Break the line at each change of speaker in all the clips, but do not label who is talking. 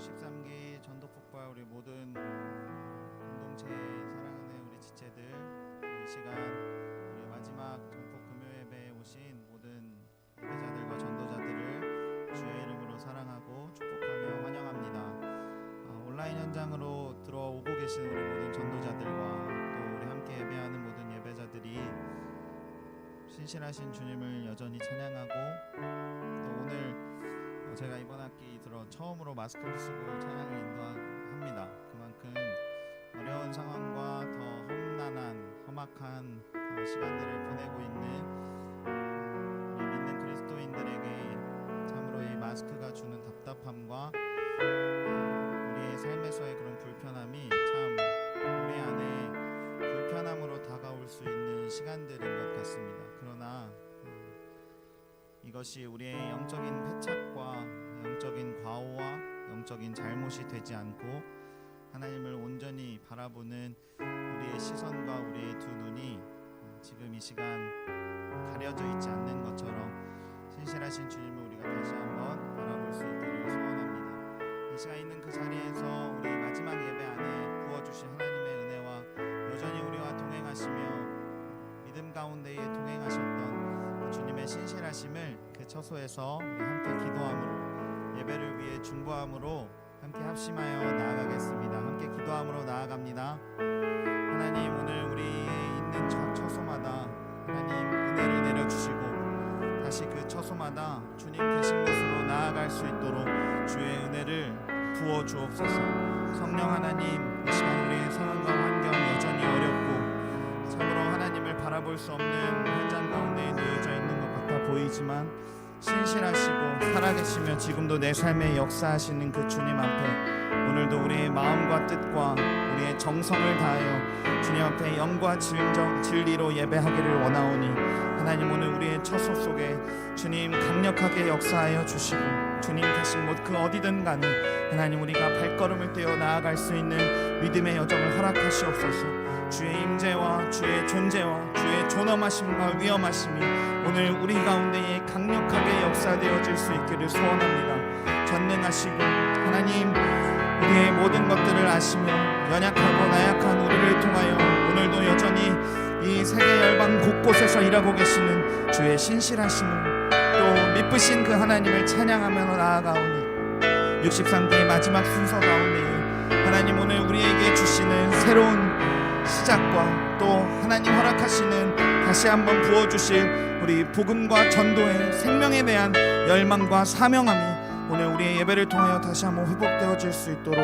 63기 전도폭발 우리 모든 공동체 사랑하는 우리 지체들, 이 시간 우리 마지막 전폭 금요 예배에 오신 모든 예배자들과 전도자들을 주의 이름으로 사랑하고 축복하며 환영합니다. 온라인 현장으로 들어오고 계신 우리 모든 전도자들과 또 우리 함께 예배하는 모든 예배자들이 신실하신 주님을 여전히 찬양하고, 또 오늘 제가 이번 학기 들어 처음으로 마스크를 쓰고 찬양을 인도합니다. 그만큼 어려운 상황과 더 험악한 시간들을 보내고 있는 우리 믿는 그리스도인들에게 참으로 이 마스크가 주는 답답함과 우리의 삶에서의 그런 불편함이 참 우리 안에 불편함으로 다가올 수 있는 시간들인 것 같습니다. 그러나 이것이 우리의 영적인 패착과 영적인 과오와 영적인 잘못이 되지 않고 하나님을 온전히 바라보는 우리의 시선과 우리의 두 눈이 지금 이 시간 가려져 있지 않는 것처럼 신실하신 주님을 우리가 다시 한번 바라볼 수 있기를 소원합니다. 이 시간 있는 그 자리에서 우리 마지막 예배 안에 부어주신 하나님의 은혜와 여전히 우리와 동행하시며 믿음 가운데에 동행하셨던 주님의 신실하심을 그 처소에서 우리 함께 기도함으로, 예배를 위해 중보함으로 함께 합심하여 나아가겠습니다. 함께 기도함으로 나아갑니다. 하나님, 오늘 우리의 있는 처소마다 하나님 은혜를 내려주시고 다시 그 처소마다 주님 계신 곳으로 나아갈 수 있도록 주의 은혜를 부어 주옵소서. 성령 하나님, 이 시간 우리의 상황과 환경 여전히 어렵고 참으로 하나님을 바라볼 수 없는 현장 가운데 놓여져 있는 것 같아 보이지만 신실하시고 살아계시며 지금도 내 삶에 역사하시는 그 주님 앞에 오늘도 우리의 마음과 뜻과 우리의 정성을 다하여 주님 앞에 영과 진리로 예배하기를 원하오니 하나님, 오늘 우리의 처소 속에 주님 강력하게 역사하여 주시고 주님 계신 곳 그 어디든 간에 하나님 우리가 발걸음을 떼어 나아갈 수 있는 믿음의 여정을 허락하시옵소서. 주의 임재와 주의 존재와 주의 존엄하심과 위엄하심이 오늘 우리 가운데에 강력하게 역사되어질 수 있기를 소원합니다. 전능하시고 하나님, 우리의 모든 것들을 아시며 연약하고 나약한 우리를 통하여 오늘도 여전히 이 세계 열방 곳곳에서 일하고 계시는 주의 신실하심을, 또 미쁘신 그 하나님을 찬양하며 나아가오니 63기의 마지막 순서 가운데 하나님 오늘 우리에게 주시는 새로운 시작과 또 하나님 허락하시는 다시 한번 부어주실 우리 복음과 전도의 생명에 대한 열망과 사명함이 오늘 우리의 예배를 통하여 다시 한번 회복되어질 수 있도록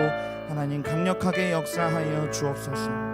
하나님 강력하게 역사하여 주옵소서.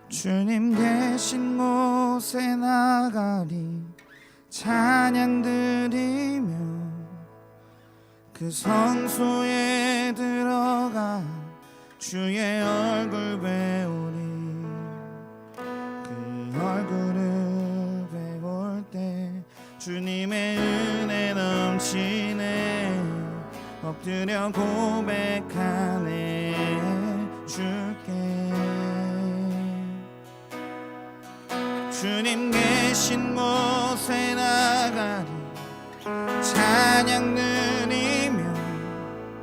주님 계신 곳에 나가리 찬양 드리며 그 성소에 들어가 주의 얼굴 배우리. 그 얼굴을 배울 때 주님의 은혜 넘치네. 엎드려 고백하네 주께. 주님 계신 곳에 나가리 찬양 드리며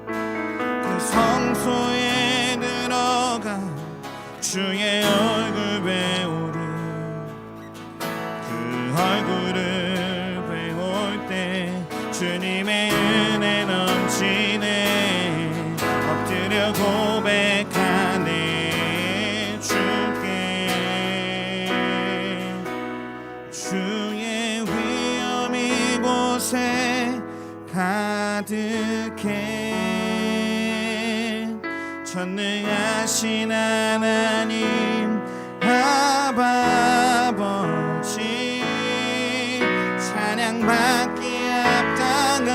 그 성소에 들어가 주의 얼굴 배우리. 그 얼굴을 배울 때 주님의 은혜 넘치네. 엎드려 고백하네 주의 위엄 이곳에 가득해. 전능하신 하나님 아바 아버지 찬양받기 합당한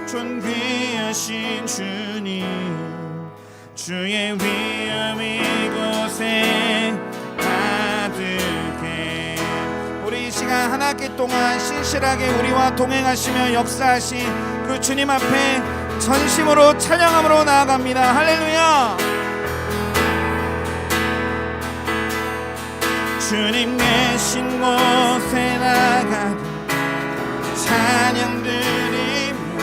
존귀하신 주님 주의 위엄 이곳에 가득해. 우리 이 시간 한 학기 동안 신실하게 우리와 동행하시며 역사하신 그 주님 앞에 전심으로 찬양함으로 나아갑니다. 할렐루야. 주님 계신 곳에 나가리 찬양 드리며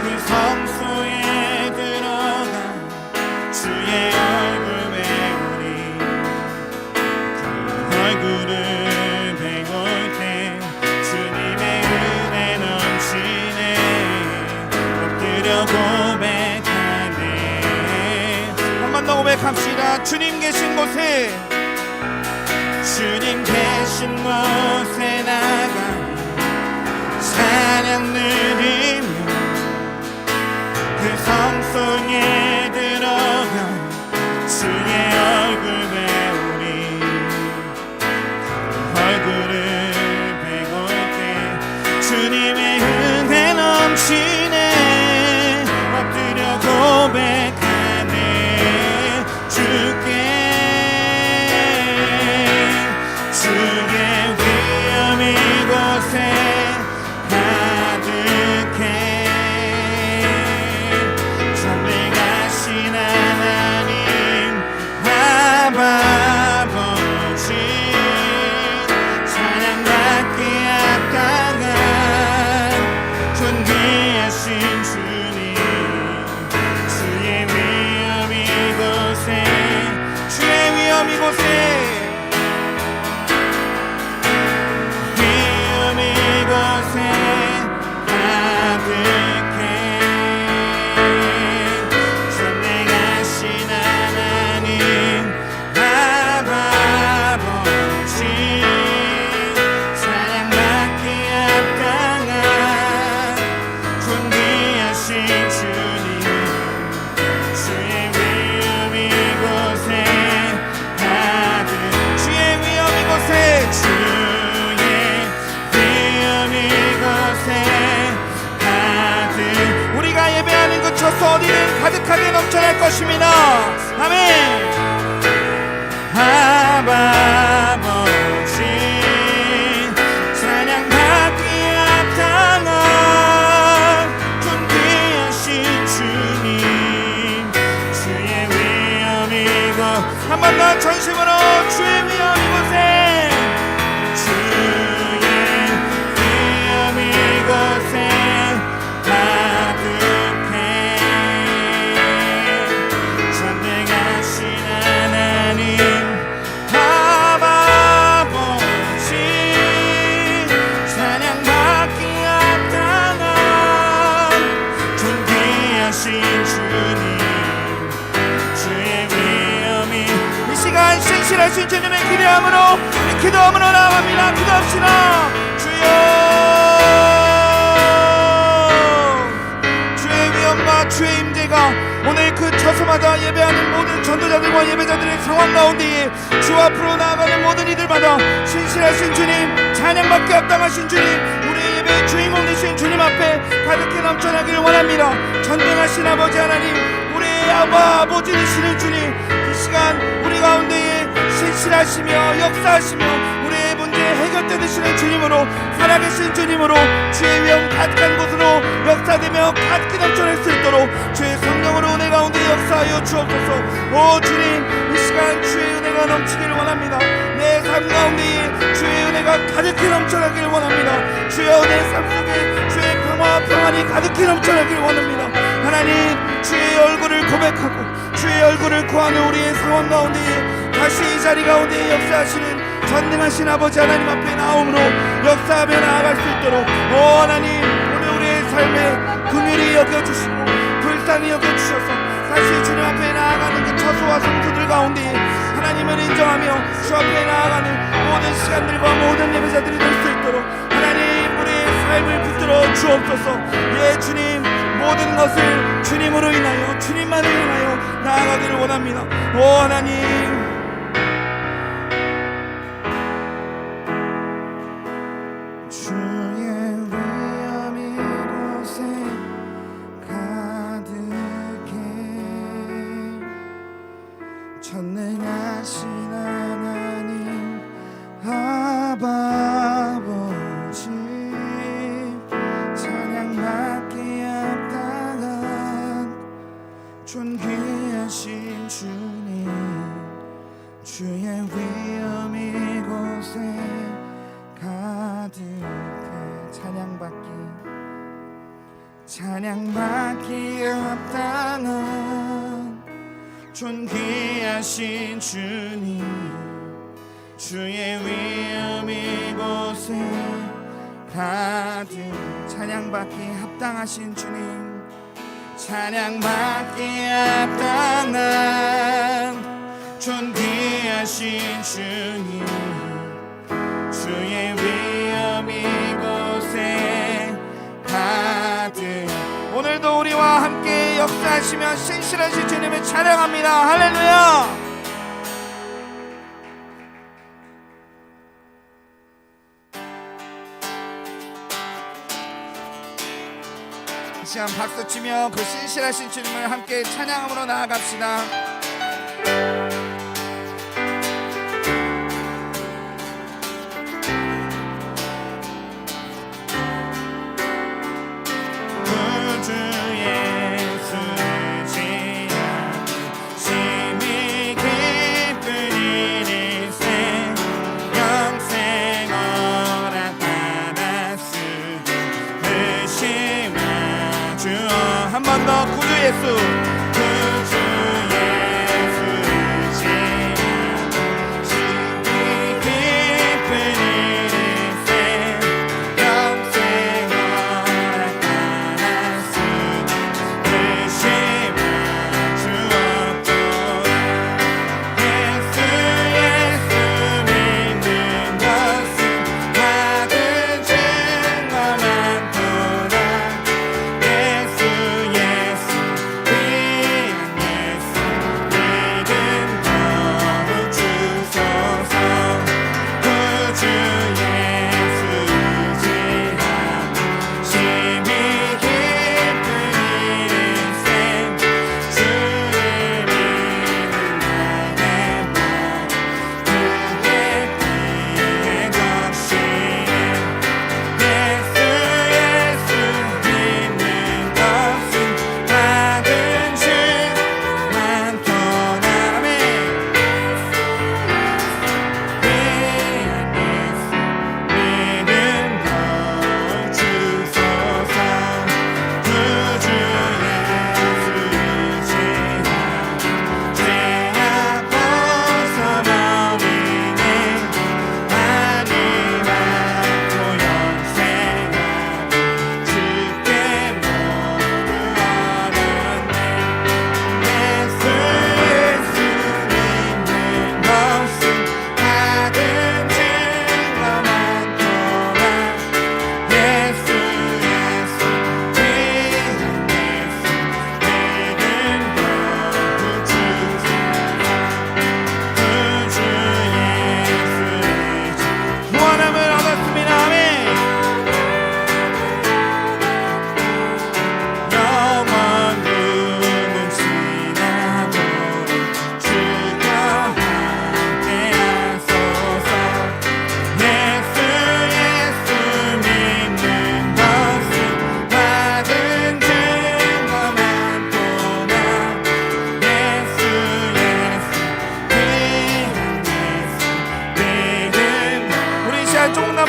그 성소에 들어가 주의 얼굴 배우리. 그 얼굴을 배울 때 주님의 은혜 넘치네. 엎드려 고백하네. 한 번 더 고백합시다. 주님 계신 곳에 주님 계신 곳에 나가 찬양 드리며 그 성소에 들어가 주의 얼굴 배우리. 그 얼굴을 배울 때 주님의 은혜 넘치네. 엎드려 고백하네. 주께 주의 위엄 이곳에 가득해. 전능하신 하나님 아바 아버지 찬양받기 합당한 존귀하신 주님 주의 위엄 이곳에 주의 위엄 이곳에 어디는 가득하게 넘쳐날 것입니다. 아멘. 아바 아버지 찬양받기 합당한 존귀하신 주님 주의 위엄 이곳. 한 번 더 전심으로 주의 위엄 이곳에 주의 위엄 이곳에 신실하신 주님의 기도함으로 나갑니다. 기도합시다. 주여 주의 위엄과 주의 임재가 오늘 그 처소마다 예배하는 모든 전도자들과 예배자들의 상황 가운데에 주 앞으로 나아가는 모든 이들마다 신실하신 주님 찬양받기 합당하신 주님 우리의 예배의 주인공 되신 주님 앞에 가득히 넘쳐나기를 원합니다. 전능하신 아버지 하나님 우리의 아버지 되시는 주님 이 시간 우리 가운데에 신실하시며 역사하시며 우리의 문제 해결대 되시는 주님으로 살아계신 주님으로 주의 위엄 가득한 곳으로 역사되며 가득히 넘쳐날 수 있도록 주의 성령으로 은혜 가운데 역사하여 주옵소서. 오 주님 이 시간 주의 은혜가 넘치기를 원합니다. 내 삶 가운데에 주의 은혜가 가득히 넘쳐나기를 원합니다. 주여 내 삶 속에 주의 평화와 평안이 가득히 넘쳐나기를 원합니다. 하나님 주의 얼굴을 고백하고 주의 얼굴을 구하는 우리의 상황 가운데에 다시 이 자리 가운데 역사하시는 전능하신 아버지 하나님 앞에 나옴으로 역사하며 나아갈 수 있도록 오 하나님 오늘 우리의 삶에 긍휼히 여겨주시고 불쌍히 여겨주셔서 다시 주님 앞에 나아가는 그 처소와 성소들 가운데 하나님을 인정하며 주 앞에 나아가는 모든 시간들과 모든 예배자들이 될 수 있도록 하나님 우리의 삶을 붙들어 주옵소서. 예 주님 모든
모든 것을 주님으로 인하여 주님만을 향하여 나아가기를 원합니다. 오 하나님,
전능하신 하나님 아버지, 찬양받기에 합당한 존귀하신 주님, 주의 위엄 이곳에 가득해. 찬양받기에 합당한 존귀하신 주님, 주의 위엄 이곳에 가득. 찬양받기에 합당하신 주님, 찬양받기에 합당한 존귀하신 주님, 주의 위엄 이곳에 가득. 오늘도 우리와 함께 역사하시며 신실하신 주님을 찬양합니다. 할렐루야. 이 시간 박수치며 그 신실하신 주님을 함께 찬양함으로 나아갑시다. 한 번 더 구주 예수, 구주 예수이시여 심히 깊은 이름에 영생 허락하나 쓰시마 주옵소서. 예수 예수 믿는 것은 받은 증거 많도다.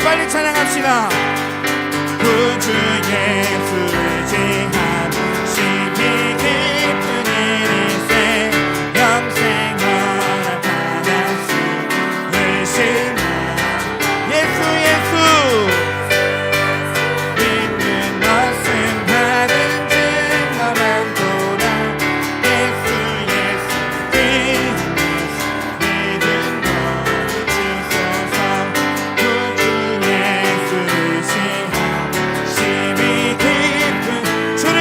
빨리 찬양합시다. 구주 예수의 지한 심히 깊은 이리세 영생 허락하나 쓰시마. 예수 예수 믿는 것은 받은 증거 많도다. 예수 예수 믿는 것 주소서. 심히 깊은 주를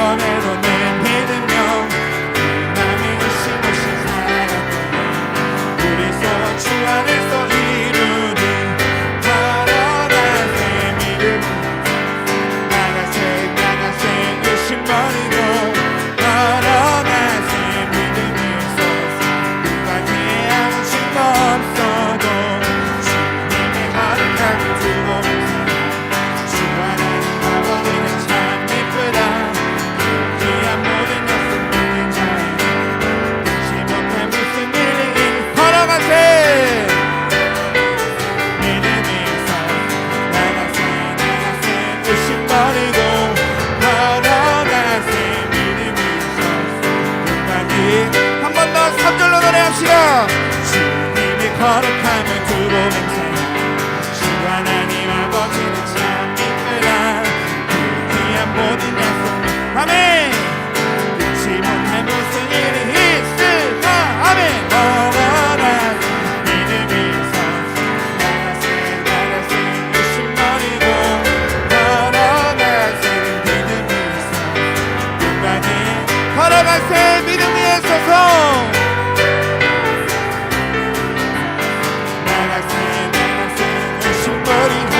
이번에도 내 믿으며 나의 의심없이 살았던 우리 소원 주 안에서 이루리 걸어가세 믿음 나가세 의심 버리고 걸어가세 믿음이 있어서 누구한테 아무 증거 없어도 주님의 거룩함을 두고 주 하나님 아버지는 참 이쁘다 귀한 모든 것을 믿는 자에게 잊지 못할 무슨 일이 걸어가세 믿음이 있어서 나가세 의심 버리고 걸어가세 믿음이 있어서 한 번 더 3절로 노래합시다. 주님이 거룩함을 두고 맹세하라 주 하나님 아버지는 참 이쁘다 그 귀한 모든 약속 아멘 잊지 못할 무슨 일이 있을까 아멘 걸어가세 믿음이 있어서 나가세 의심 버리고 걸어가세 믿음이 있어서 누가게 걸어가세 믿음이 있어서 나가세 의심 버리고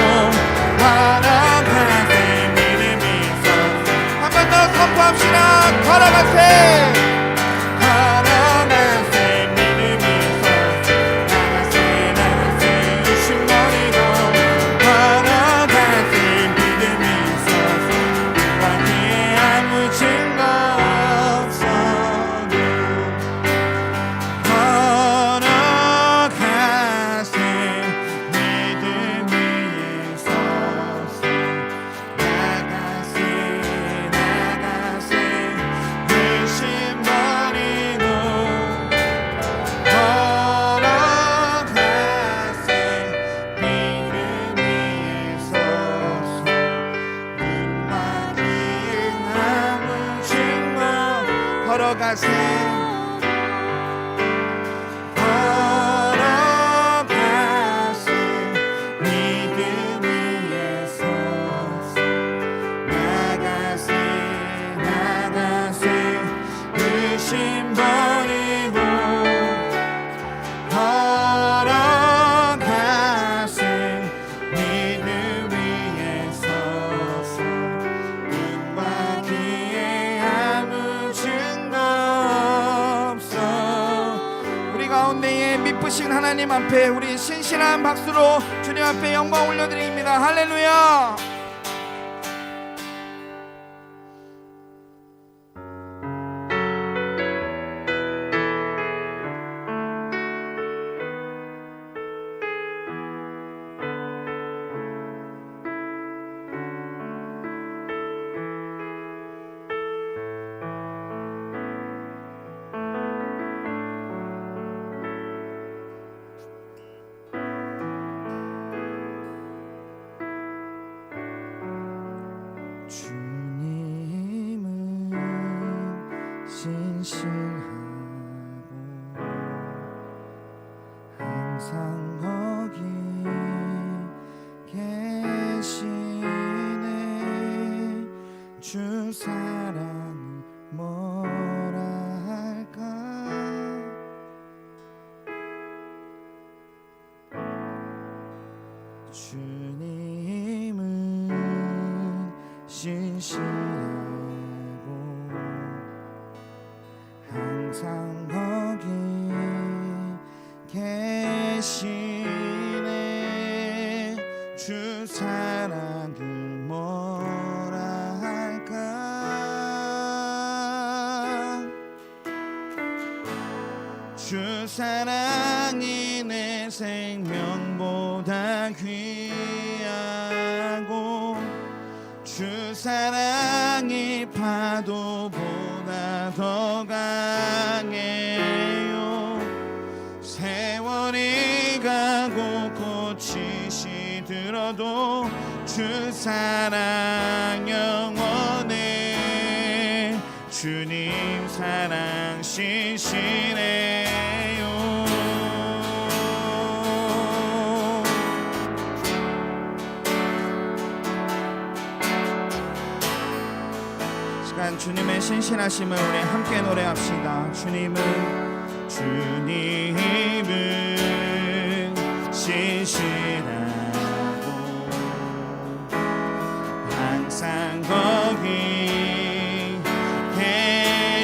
걸어가세 믿음이 있어서 한 번 더 선포합시다. 걸어가세 걸어가세 믿음이 있어서 나가세 의심 버리고 걸어가세 믿음이 있어서 누구한테 아무 증거 없어도 걸어가세 믿음이 있어서 나가세 의심 버리고 걸어가세 믿음이 있어서 눈과 귀에 아무 증거 걸어가세 걸어가세 믿음이 있어서 나가세 의심 버리고 걸어가세 믿음 위에 서서 눈과 귀에 아무 증거 없어. 우리 가운데에 미쁘신 하나님 앞에 우리 신실한 박수로 주님 앞에 영광 올려드립니다. 할렐루야. 주님은 신실하고 항상 거기 계시네. 주 사랑을 뭐라 할까. 주님은 신실하고 항상 거기 계시네. 주 사랑을 뭐라 할까. 주 사랑이 내 생명보다 귀하고 주 사랑이 파도보다 더 강해요. 세월이 가고 꽃이 시들어도 주 사랑 영원해. 주님 사랑 신실해요. 시간 주님의 신실하심을 우리 함께 노래합시다. 주님은 신실하고 항상 거기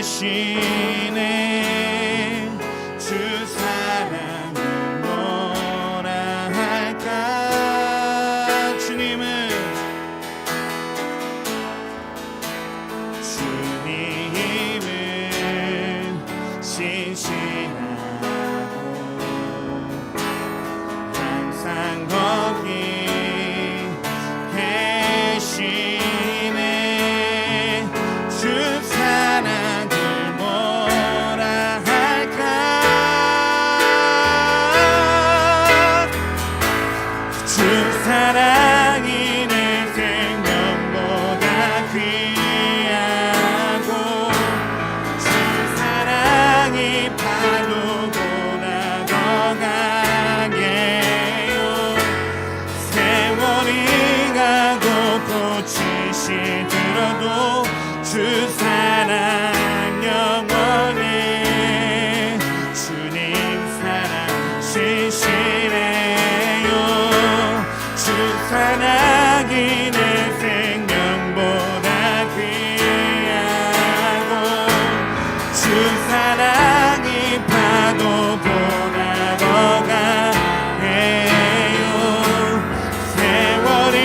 계시네. 주 사랑을 뭐라 할까. 주님은 신실하고 항상 거기 계시네. 주 사랑을 뭐라 할까. 주 사랑이 내 생명보다 귀하고 주 사랑이 파도보다 더 강해요. 세월이 가고 꽃이 시들어도 주 사랑 영원해. 주님 사랑 신실해요. 주 사랑이 내 생명보다 귀하고 주 사랑이 파도보다 더 강해요. 세월이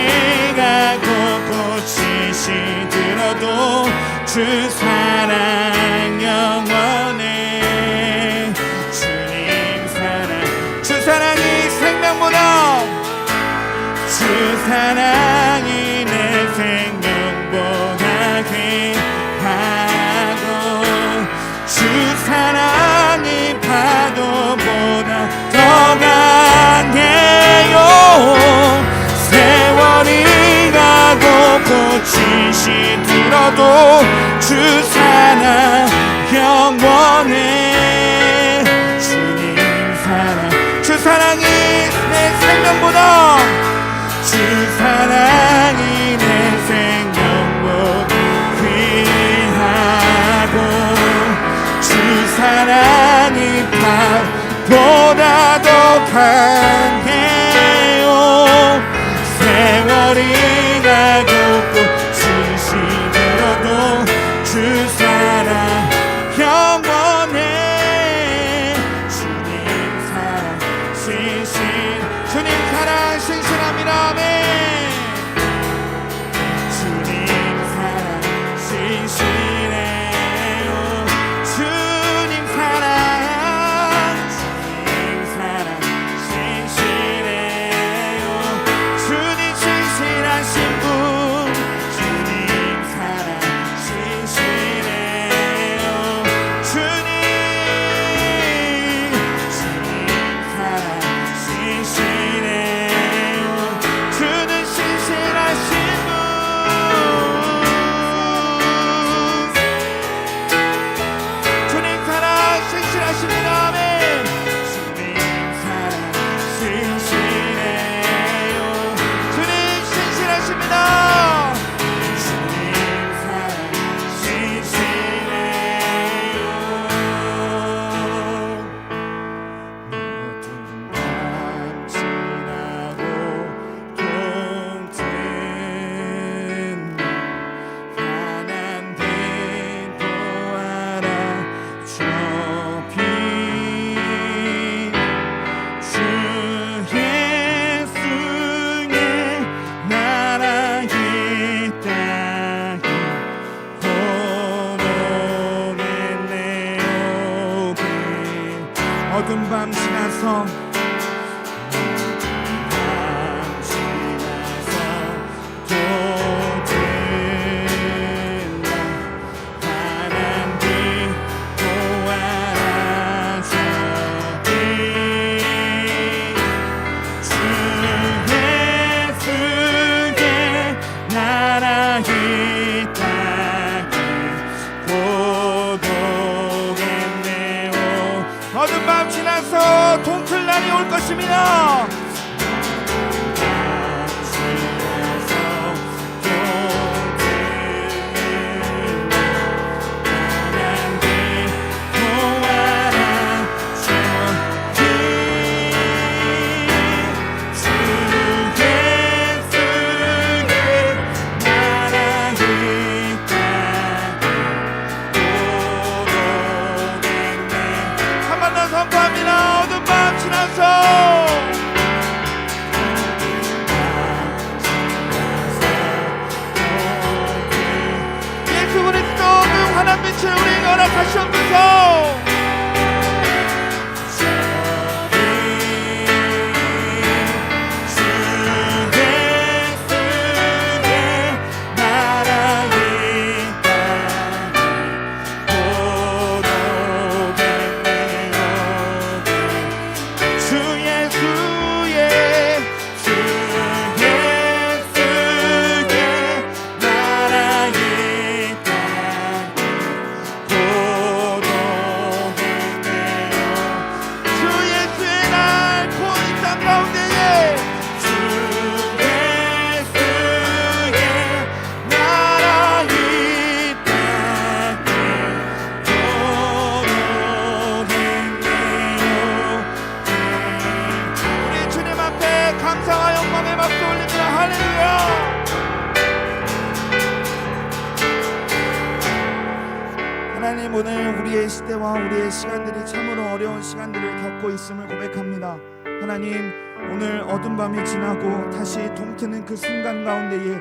가고 꽃이 시들어도 주 사랑 영원해. 주님 사랑 주 사랑이 생명보다 주 사랑이 내 생명보다 귀하고 주 사랑이 파도보다 더 강해요. 세월이 가고 꽃이 시들어도 주 사랑 영원해. 주님 사랑 주 사랑이 내 생명보다 주 사랑이 내 생명보다 귀하고 주 사랑이 파보다 더 강해요. 세월이 가고 꽃이 시들어도 주 사랑 영원해. 주님 사랑 주님 사랑 신실합니다. 아멘. 주님 사랑 신실해요. 주님 사랑 신실해요. 주님 신실하신 분 주님 사랑 신실해요. 주님 사랑 신실해요. 주는 신실하신 분 주님 사랑 신실하십니다. 아멘. 주님 사랑 신실해요. 주님 신실하십니다. 주님 사랑 신실해요. 모든 밤 지나고 동튼 가난 빛도 알아주피 주 예수의 나라 이 땅에 고독했네요. 어둠 밤 지나서 또 들나 파란 빛도 알아주피 주 예수의 나라 이 땅에 고독했네요. 어둠 밤 지나서 동틀날이 올 것입니다. 하나님, 오늘 우리의 시대와 우리의 시간들이 참으로 어려운 시간들을 겪고 있음을 고백합니다. 하나님, 오늘 어둠 밤이 지나고 다시 동트는 그 순간 가운데에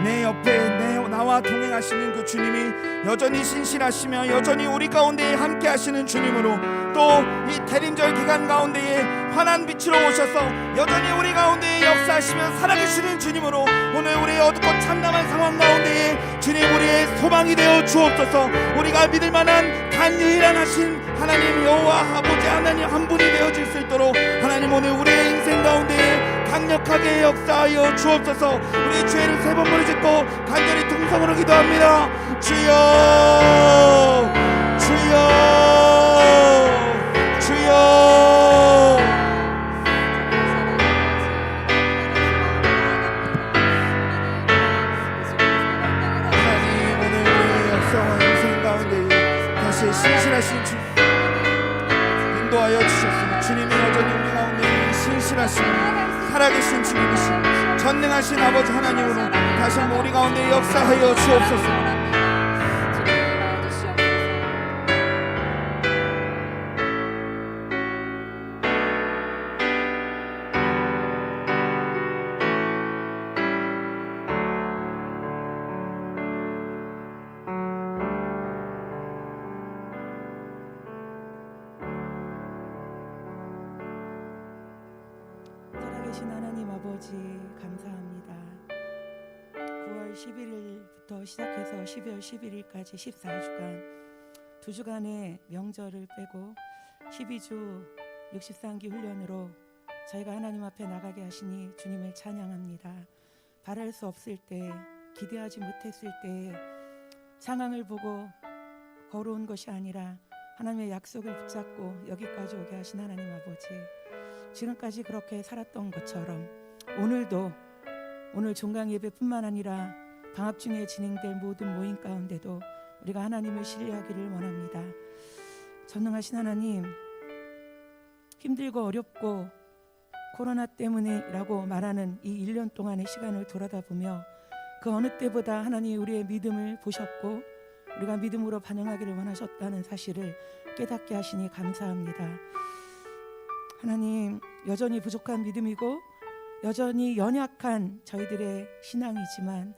내 옆에 나와 동행하시는 그 주님이 여전히 신실하시며 여전히 우리 가운데에 함께 하시는 주님으로, 또 이 대림절 기간 가운데에 환한 빛으로 오셔서 여전히 우리 가운데에 역사하시며 살아계시는 주님으로, 오늘 우리의 어둡고 참담한 상황 가운데에 주님 우리의 소망이 되어 주옵소서. 우리가 믿을 만한 단유일하신 하나님 여호와 아버지 하나님 한 분이 되어질 수 있도록 하나님, 오늘 우리의 인생 가운데에 강력하게 역사하여 주옵소서. 우리 죄를 세 번 부르짖고 간절히 통성으로 기도합니다. 주여, 주여, 주여. 하나님, 오늘 우리의 역사와 인생 가운데 다시 신실하신 주 인도하여 주셨으니, 주님이 여전히 우리 가운데 신실하신 살아계신 주님이신 전능하신 아버지 하나님으로 다시 한번 우리 가운데 역사하여 주옵소서.
살아계신 하나님 아버지, 감사합니다. 9월 11일부터 시작해서 12월 11일까지 14주간 2주간의 명절을 빼고 12주 63기 훈련으로 저희가 하나님 앞에 나가게 하시니 주님을 찬양합니다. 바랄 수 없을 때, 기대하지 못했을 때 상황을 보고 걸어온 것이 아니라 하나님의 약속을 붙잡고 여기까지 오게 하신 하나님 아버지, 지금까지 그렇게 살았던 것처럼 오늘도, 오늘 종강 예배뿐만 아니라 방학 중에 진행될 모든 모임 가운데도 우리가 하나님을 신뢰하기를 원합니다. 전능하신 하나님, 힘들고 어렵고 코로나 때문이라고 말하는 이 1년 동안의 시간을 돌아다보며 그 어느 때보다 하나님 우리의 믿음을 보셨고 우리가 믿음으로 반응하기를 원하셨다는 사실을 깨닫게 하시니 감사합니다. 하나님, 여전히 부족한 믿음이고 여전히 연약한 저희들의 신앙이지만,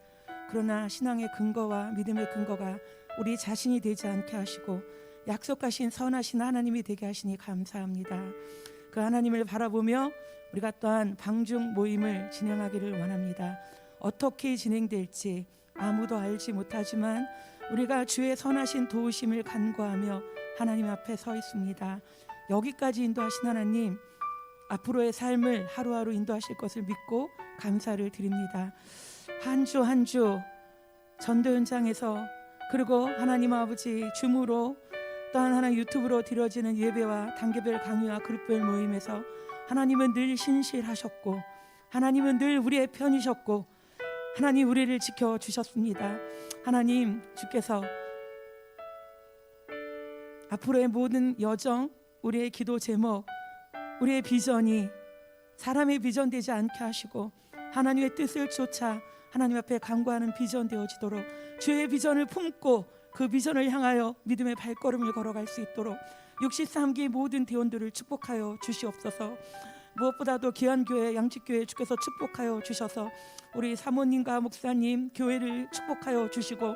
그러나 신앙의 근거와 믿음의 근거가 우리 자신이 되지 않게 하시고 약속하신 선하신 하나님이 되게 하시니 감사합니다. 그 하나님을 바라보며 우리가 또한 방중 모임을 진행하기를 원합니다. 어떻게 진행될지 아무도 알지 못하지만 우리가 주의 선하신 도우심을 간구하며 하나님 앞에 서 있습니다. 여기까지 인도하신 하나님, 앞으로의 삶을 하루하루 인도하실 것을 믿고 감사를 드립니다. 한 주 한 주 전도 현장에서, 그리고 하나님 아버지 줌으로, 또한 하나 유튜브로 드려지는 예배와 단계별 강의와 그룹별 모임에서 하나님은 늘 신실하셨고 하나님은 늘 우리의 편이셨고 하나님 우리를 지켜주셨습니다. 하나님, 주께서 앞으로의 모든 여정, 우리의 기도 제목, 우리의 비전이 사람의 비전 되지 않게 하시고 하나님의 뜻을 쫓아 하나님 앞에 간구하는 비전 되어지도록, 주의 비전을 품고 그 비전을 향하여 믿음의 발걸음을 걸어갈 수 있도록 63기 모든 대원들을 축복하여 주시옵소서. 무엇보다도 귀한교회, 양치교회 주께서 축복하여 주셔서 우리 사모님과 목사님 교회를 축복하여 주시고,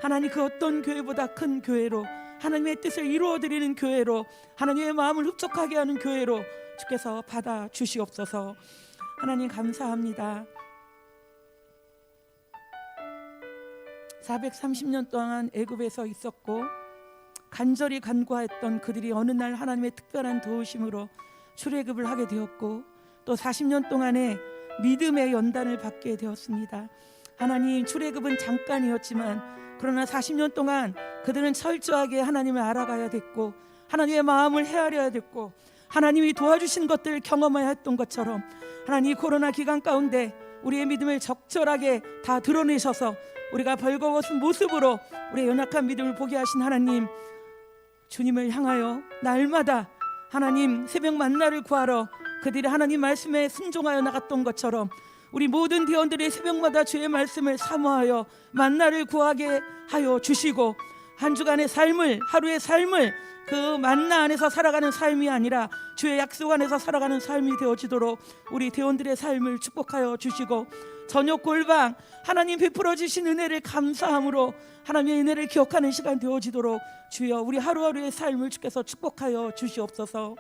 하나님 그 어떤 교회보다 큰 교회로, 하나님의 뜻을 이루어드리는 교회로, 하나님의 마음을 흡족하게 하는 교회로 주께서 받아 주시옵소서. 하나님 감사합니다. 430년 동안 애굽에서 있었고 간절히 간구했던 그들이 어느 날 하나님의 특별한 도우심으로 출애굽을 하게 되었고, 또 40년 동안의 믿음의 연단을 받게 되었습니다. 하나님, 출애굽은 잠깐이었지만 그러나 40년 동안 그들은 철저하게 하나님을 알아가야 됐고 하나님의 마음을 헤아려야 됐고 하나님이 도와주신 것들을 경험해야 했던 것처럼, 하나님 코로나 기간 가운데 우리의 믿음을 적절하게 다 드러내셔서 우리가 벌거벗은 모습으로 우리의 연약한 믿음을 보게 하신 하나님, 주님을 향하여 날마다 하나님 새벽 만나를 구하러 그들이 하나님 말씀에 순종하여 나갔던 것처럼 우리 모든 대원들이 새벽마다 주의 말씀을 사모하여 만나를 구하게 하여 주시고, 한 주간의 삶을, 하루의 삶을 그 만나 안에서 살아가는 삶이 아니라 주의 약속 안에서 살아가는 삶이 되어지도록 우리 대원들의 삶을 축복하여 주시고, 저녁 골방 하나님 베풀어 주신 은혜를 감사함으로 하나님의 은혜를 기억하는 시간 되어지도록 주여 우리 하루하루의 삶을 주께서 축복하여 주시옵소서.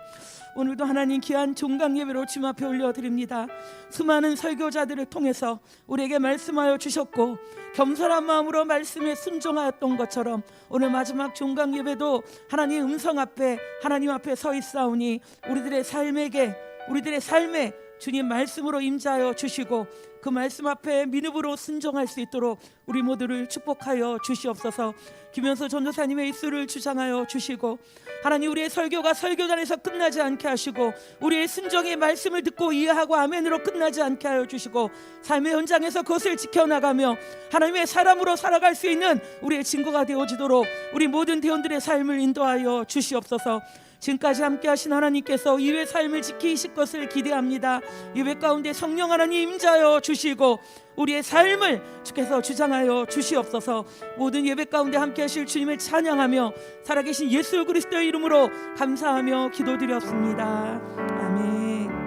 오늘도 하나님 귀한 종강 예배로 주님 앞에 올려드립니다. 수많은 설교자들을 통해서 우리에게 말씀하여 주셨고, 겸손한 마음으로 말씀에 순종하였던 것처럼 오늘 마지막 종강 예배도 하나님 음성 앞에, 하나님 앞에 서 있사오니 우리들의 삶에 주님 말씀으로 임재하여 주시고, 그 말씀 앞에 민읍으로 순종할 수 있도록 우리 모두를 축복하여 주시옵소서. 김현수 전도사님의 입술을 주장하여 주시고, 하나님 우리의 설교가 설교단에서 끝나지 않게 하시고, 우리의 순종의 말씀을 듣고 이해하고 아멘으로 끝나지 않게 하여 주시고, 삶의 현장에서 그것을 지켜나가며 하나님의 사람으로 살아갈 수 있는 우리의 증거가 되어지도록 우리 모든 대원들의 삶을 인도하여 주시옵소서. 지금까지 함께 하신 하나님께서 이외의 삶을 지키실 것을 기대합니다. 예배 가운데 성령 하나님 임재하여 주시고 우리의 삶을 주께서 주장하여 주시옵소서. 모든 예배 가운데 함께 하실 주님을 찬양하며 살아계신 예수 그리스도의 이름으로 감사하며 기도드렸습니다. 아멘.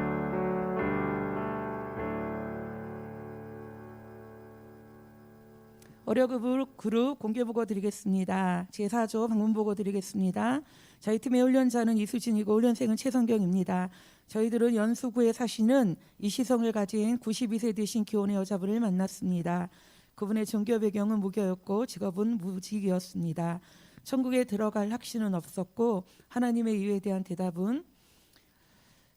어려그룹 공개보고 드리겠습니다. 제4조 방문보고 드리겠습니다. 저희 팀의 훈련자는 이수진이고 훈련생은 최성경입니다. 저희들은 연수구에 사시는 이시성을 가진 92세 되신 기혼의 여자분을 만났습니다. 그분의 종교 배경은 무교였고 직업은 무직이었습니다. 천국에 들어갈 확신은 없었고 하나님의 이유에 대한 대답은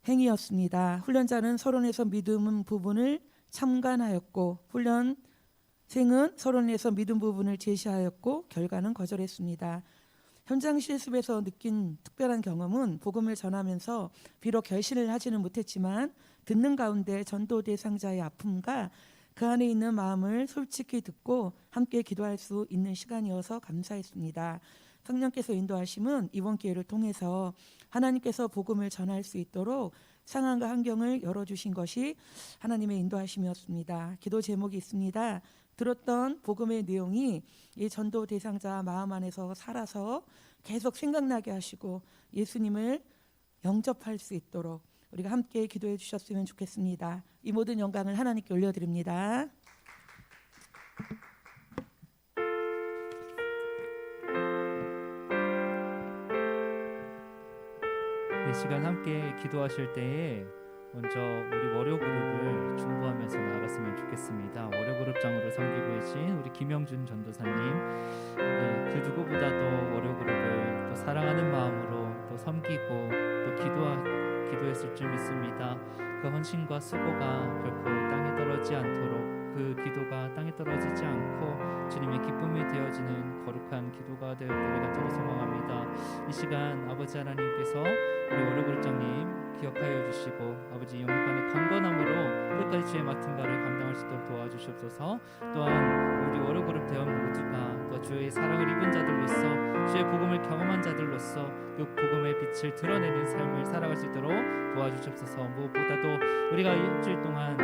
행위였습니다. 훈련자는 서론에서 믿음 부분을 참관하였고 훈련생은 서론에서 믿음 부분을 제시하였고 결과는 거절했습니다. 현장 실습에서 느낀 특별한 경험은 복음을 전하면서 비록 결실을 하지는 못했지만 듣는 가운데 전도 대상자의 아픔과 그 안에 있는 마음을 솔직히 듣고 함께 기도할 수 있는 시간이어서 감사했습니다. 성령께서 인도하심은 이번 기회를 통해서 하나님께서 복음을 전할 수 있도록 상황과 환경을 열어주신 것이 하나님의 인도하심이었습니다. 기도 제목이 있습니다. 들었던 복음의 내용이 이 전도 대상자 마음 안에서 살아서 계속 생각나게 하시고 예수님을 영접할 수 있도록 우리가 함께 기도해 주셨으면 좋겠습니다. 이 모든 영광을 하나님께 올려드립니다.
이 시간 함께 기도하실 때에 먼저 우리 월요 그룹을 중보하면서 나아갔으면 좋겠습니다. 월요 그룹장으로 섬기고 계신 우리 김영준 전도사님, 그 누구보다도 월요 그룹을 또 사랑하는 마음으로 또 섬기고 또 기도했을 줄 믿습니다. 그 헌신과 수고가 결코 땅에 떨어지지 않도록, 그 기도가 땅에 떨어지지 않고 주님의 기쁨이 되어지는 거룩한 기도가 되었기를 간절히 소망합니다. 이 시간 아버지 하나님께서 우리 월요 그룹장님 기억하여 주시고 아버지 영육간의 강건함으로 끝까지 주의 맡은 바를 감당할 수 있도록 도와주시옵소서. 또한 우리 월요 그룹 대원 모두가 또 주의 사랑을 입은 자들로서 주의 복음을 경험한 자들로서 그 복음의 빛을 드러내는 삶을 살아갈 수 있도록 도와주시옵소서. 무엇보다도 우리가 일주일 동안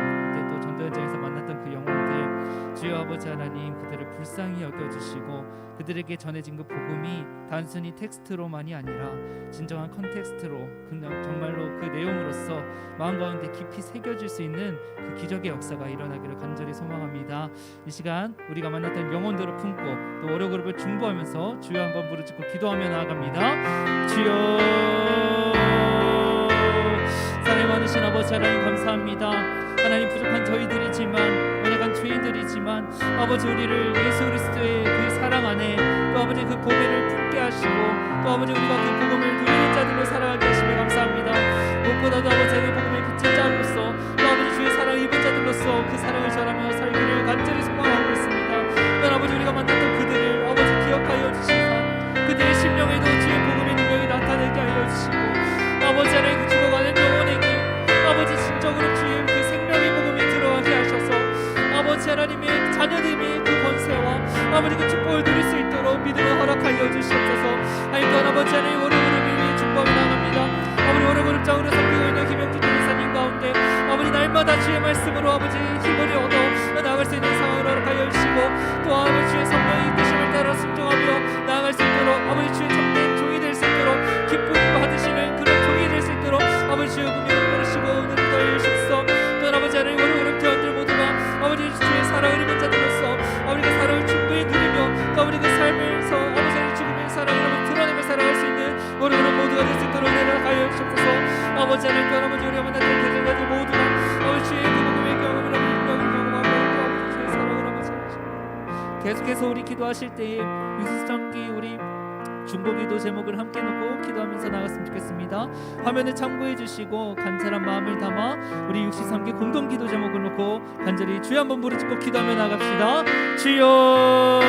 또 전도 현장에서 만났던 그 영혼들, 주여 아버지 하나님 그들을 불쌍히 여겨주시고 그들에게 전해진 그 복음이 단순히 텍스트로만이 아니라 진정한 컨텍스트로 그냥 정말로 그 내용으로서 마음 가운데 깊이 새겨질 수 있는 그 기적의 역사가 일어나기를 간절히 소망합니다. 이 시간 우리가 만났던 영혼들을 품고 또 월요 그룹을 중보하면서 주여 한번 부르짖고 기도하며 나아갑니다. 주여, 사랑이 많으신 아버지 하나님 감사합니다. 하나님 부족한 저희들이지만 연약한 죄인들이지만 아버지 우리를 예수 그리스도의 그 사랑 안에 또 아버지 그 보배를 품게 하시고 또 아버지 우리가 그 복음을 누리는 자들로 살아가게 하시며 감사합니다. 무엇보다도 아버지 그 복음의 빛의 자로서 또 아버지 주의 사랑을 입은 자들로서 그 사랑을 전하며 살기를 간절히 소망하고 있습니다. 또한 아버지 우리가 만났던 그들을 아버지 기억하여 주시사 그들의 심령에도 주의 복음의 능력이 나타나게 하여 주시고 아버지 하나님 그 죽어가는 영혼에게 아버지 진정으로 주의 그 생명의 복음이 들어가게 하셔서 아버지 하나님의 자녀됨의 그 권세와 아버지 그 축복을 누릴 수 있도록 믿음을 허락하여 주시옵소서. 하나님 또한 아버지 하나님 월요 그룹을 위해 축복을 나갑니다. 아버지 월요 그룹장으로 섬기고 있는 김영준 전도사님 가운데 아버지 날마다 주의 말씀으로 아버지 힘을 얻어 나아갈 수 있는 상황을 허락하여 주시고 또 아버지 주의 성령의 뜻을 따라 순종하며 나아갈 수 아버지 하나님 또 아버지 우리가 만났던 대전자들 모두가 아버지 주의 그 복음의 경험을 아버지 인격을 경험하고 또 아버지 주의 사랑을 아버지 계속해서 우리 기도하실 때에 유수정기 우리 중보기도 제목을 함께 놓고 기도하면서 나갔으면 좋겠습니다. 화면에 참고해 주시고 간절한 마음을 담아 우리 63기 공동기도 제목을 놓고 간절히 주여 한번 부르짖고 기도하며 나갑시다. 주여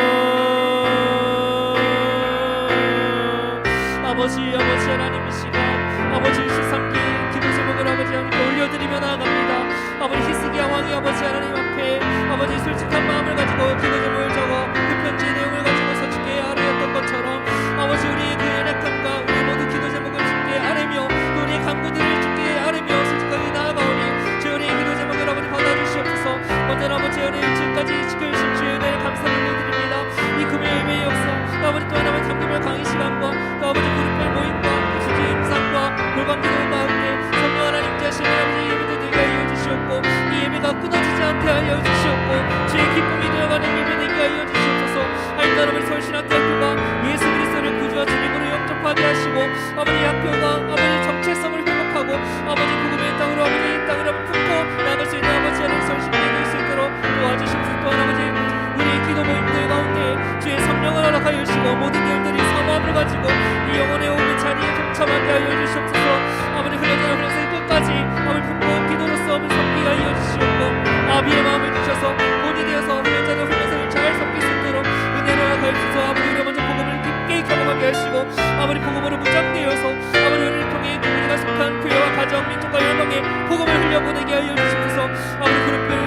아버지 하나님 이 시간 아버지 63기 기도 제목을 아버지 하나님께 올려드리며 나아갑니다. 아버지 히스기야 왕이 아버지 하나님 앞에 아버지 솔직한 마음을 가지고 기도 제목을 적어 그 편지의 내용을 가지고서 주께 아뢰었던 것처럼 아버지 우리의 그 연약함과 우리 모두 기도 제목을 주께 아뢰며 또 우리의 간구들을 주께 아뢰며 솔직하게 나아가오니 주의 우리의 기도 제목을 아버지 받아주시옵소서. 먼저 아버지 오늘 일주일까지 지켜주신 주의 은혜에 감사를 올려드립니다. 이 금요일 예배의 역사 또 아버지 또 하나만 참금열 강의 시간과 또 아버지 그룹별 모임과 주주의 임상과 골방기도 가운데 성령 하나님 자신의 아버지 예배들 되게 하여 주시옵고 이 예배가 끊어지지 않게 하여 주시옵고 주의 기쁨이 되어가는 예배 되게 하여 주시옵소서. 하나님 아버지 서울신학대학교가 예수 그리스도를 구주와 주님으로 영접하게 하시고 아버지 학교가 아버지 정체성을 회복하고 아버지 복음의 땅으로 아버지 이 땅을 한번 품고 나갈 수 있는 아버지 하나님 서울신학이 될 수 있도록 도와주시옵소서. 또한 아버지 우리의 기도 모임들 가운데 주의 성령을 허락하여 주시고 모든 일들이 사모함을 가지고 이 영혼의 오는 자리에 동참하게 하여 주시옵소서. 아버지 흘려지는 흘려서 끝까지 아버지 품고 기도로서 아버지 섬기게 하여 주시옵고 아비의 마음을 주셔서 본이 되어서 흘려자는 흘려서를 잘 섬길 수 있도록 은혜로 허락하여 주셔서 아버지 우리가 먼저 복음을 깊게 경험하게 하시고 아버지 복음으로 무장되어서 아버지 우리를 통해 우리가 속한 교회와 가정 민족과 열방에 복음을 흘려보내게 하여 주시옵소서. 아버지 그룹별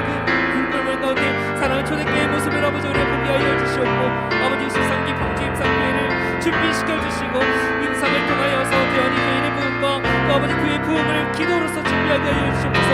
가운데 사랑의 초대교회의 모습을 아버지 우리가 보게 하여 주시옵고 아버지 시상기 평주 임상교회를 준비시켜 주시고 임상을 통하여서 대원이 교인의 부흥과 또 아버지 그의 부흥을 기도로서 준비하게 하여 주시옵소서.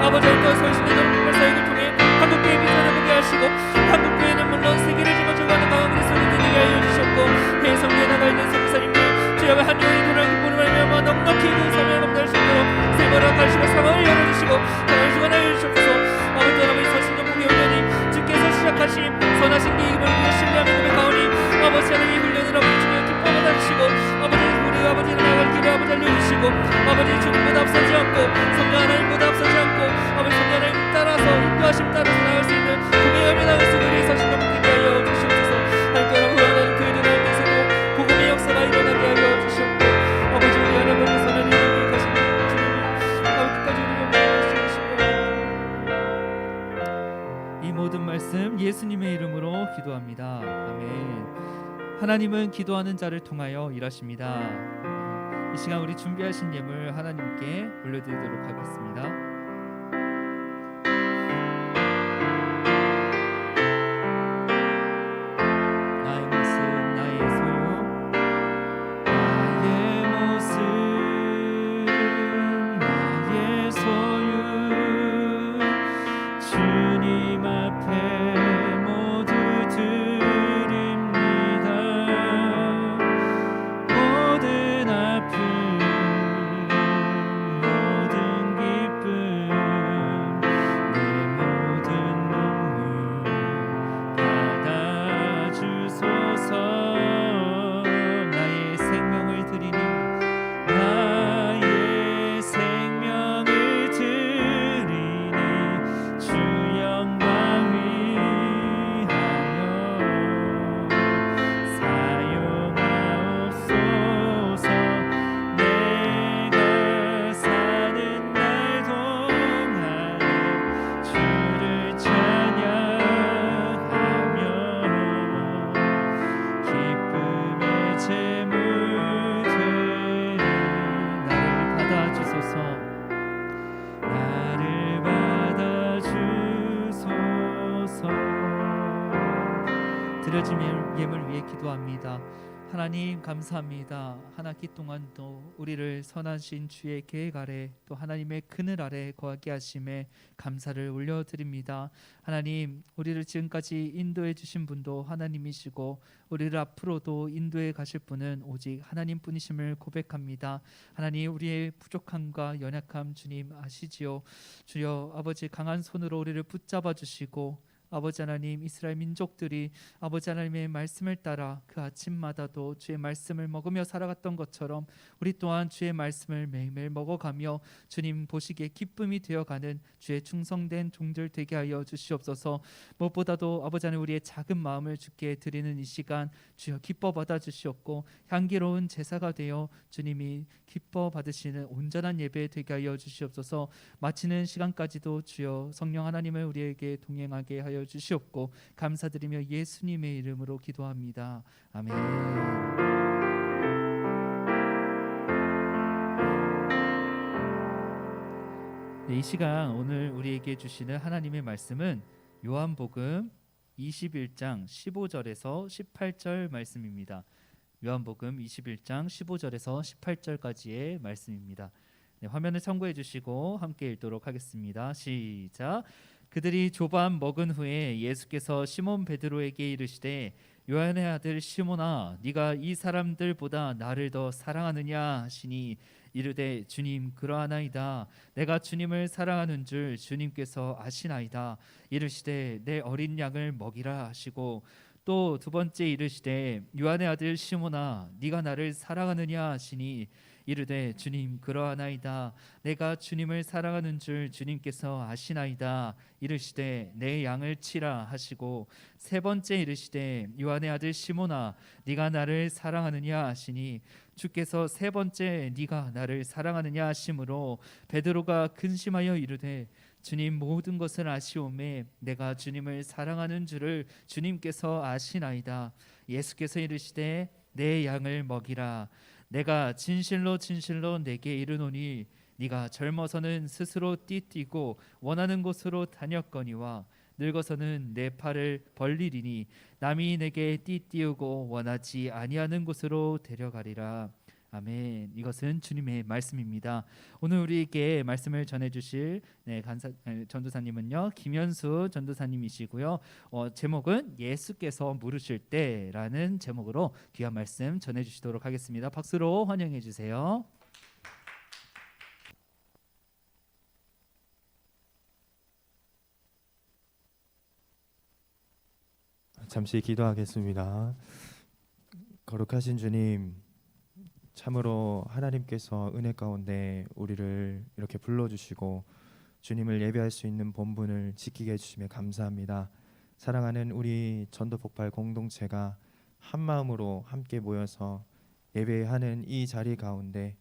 아버지 또 서울신대전 국발사역을 통해 한국교회 비전을 보게 하시고 한국교회는 물론 세계를 짊어져가는 마음으로 손을 들게 하여 주셨고 해외 성교에 나가 있는 선교사님들 주여 한영이 돌아오기 뿐을 말미암아 넉넉히 그 사명을 감당할 수 있도록 세모라 가시고 사망을 열어주시고 장을 주관하여 주시옵소서. 아버지 아버지 서신정복의 훈련이 주께서 시작하신 선하신 계획을 우리가 신뢰하며 고백하오니 아버지 하나님 이 훈련을 아버지 주께 기뻐하다 주시고 아버지 우리 아버지는 나갈 길을 아버지 알려주시고 아버지 주님보다 앞서지 않고 성령 하나님보다 앞서지 않고 아버지 성령 하나님 따라서 인도하심 따라서 나갈 수 있는 동행하며 나갈 수 있는 우리의 서신정복되게 하여 주시옵소서. 하나님께 여러분 교회들 가운데서도 복음의 역사가 일어나게 하여 주시옵고 아버지 우리 하나님께서는 이렇게 가시는 주님이 아버지까지 우리를 보내주시옵시고 이 모든 말씀 예수님의 이름으로 기도합니다. 아멘. 하나님은 기도하는 자를 통하여 일하십니다. 이 시간 우리 준비하신 예물 하나님께 올려드리도록 하겠습니다. 나의 모습 나의 소유 나의 모습 나의 소유 주님 앞에 모두 드립니다. 모든 아픔 모든 기쁨 내 모든 눈물 받아주소서. 나의 생명을 드리니 나의 생명을 드리니 주 영광 위하여 사용하옵소서. 내가 사는 날 동안에 주를 찬양하며 기쁨의 제물 되리. 나를 받아주소서. 나를 받아주소서. 드려진 예물 위해 기도합니다. 하나님 감사합니다. 한 학기 동안도 우리를 선하신 주의 계획 아래 또 하나님의 그늘 아래 거하게 하심에 감사를 올려드립니다. 하나님 우리를 지금까지 인도해 주신 분도 하나님이시고 우리를 앞으로도 인도해 가실 분은 오직 하나님뿐이심을 고백합니다. 하나님 우리의 부족함과 연약함 주님 아시지요. 주여 아버지 강한 손으로 우리를 붙잡아 주시고 아버지 하나님, 이스라엘 민족들이 아버지 하나님의 말씀을 따라 그 아침마다도 주의 말씀을 먹으며 살아갔던 것처럼 우리 또한 주의 말씀을 매일매일 먹어가며 주님 보시기에 기쁨이 되어가는 주의 충성된 종들 되게 하여 주시옵소서. 무엇보다도 아버지 하나님, 우리의 작은 마음을 주께 드리는 이 시간 주여 기뻐 받아 주시옵고 향기로운 제사가 되어 주님이 기뻐 받으시는 온전한 예배 되게 하여 주시옵소서. 마치는 시간까지도 주여 성령 하나님을 우리에게 동행하게 하여 주시옵고 감사드리며 예수님의 이름으로 기도합니다. 아멘. 네, 이 시간 오늘 우리에게 주시는 하나님의 말씀은 요한복음 21장 15절에서 18절 말씀입니다. 요한복음 21장 15절에서 18절까지의 말씀입니다. 네, 화면을 참고해 주시고 함께 읽도록 하겠습니다. 시작. 그들이 조반 먹은 후에 예수께서 시몬 베드로에게 이르시되 요한의 아들 시몬아, 네가 이 사람들보다 나를 더 사랑하느냐 하시니 이르되 주님, 그러하나이다. 내가 주님을 사랑하는 줄 주님께서 아시나이다. 이르시되 내 어린 양을 먹이라 하시고 또 두 번째 이르시되 요한의 아들 시몬아, 네가 나를 사랑하느냐 하시니 이르되 주님, 그러하나이다. 내가 주님을 사랑하는 줄 주님께서 아시나이다. 이르시되 내 양을 치라 하시고 세 번째 이르시되 요한의 아들 시몬아, 네가 나를 사랑하느냐 하시니 주께서 세 번째 네가 나를 사랑하느냐 하심으로 베드로가 근심하여 이르되 주님, 모든 것을 아시오매 내가 주님을 사랑하는 줄을 주님께서 아시나이다. 예수께서 이르시되 내 양을 먹이라. 내가 진실로 진실로 내게 이르노니 네가 젊어서는 스스로 띠뛰고 원하는 곳으로 다녔거니와 늙어서는 내 팔을 벌리리니 남이 내게 띠띠우고 원하지 아니하는 곳으로 데려가리라. 아멘. 이것은 주님의 말씀입니다. 오늘 우리에게 말씀을 전해주실 전도사님은요, 김현수 전도사님이시고요. 제목은 예수께서 물으실 때라는 제목으로 귀한 말씀 전해주시도록 하겠습니다. 박수로 환영해 주세요.
잠시 기도하겠습니다. 거룩하신 주님, 참으로 하나님께서 은혜 가운데 우리를 이렇게 불러주시고 주님을 예배할 수 있는 본분을 지키게 해주심에 감사합니다. 사랑하는 우리 전도폭발 공동체가 한 마음으로 함께 모여서 예배하는 이 자리 가운데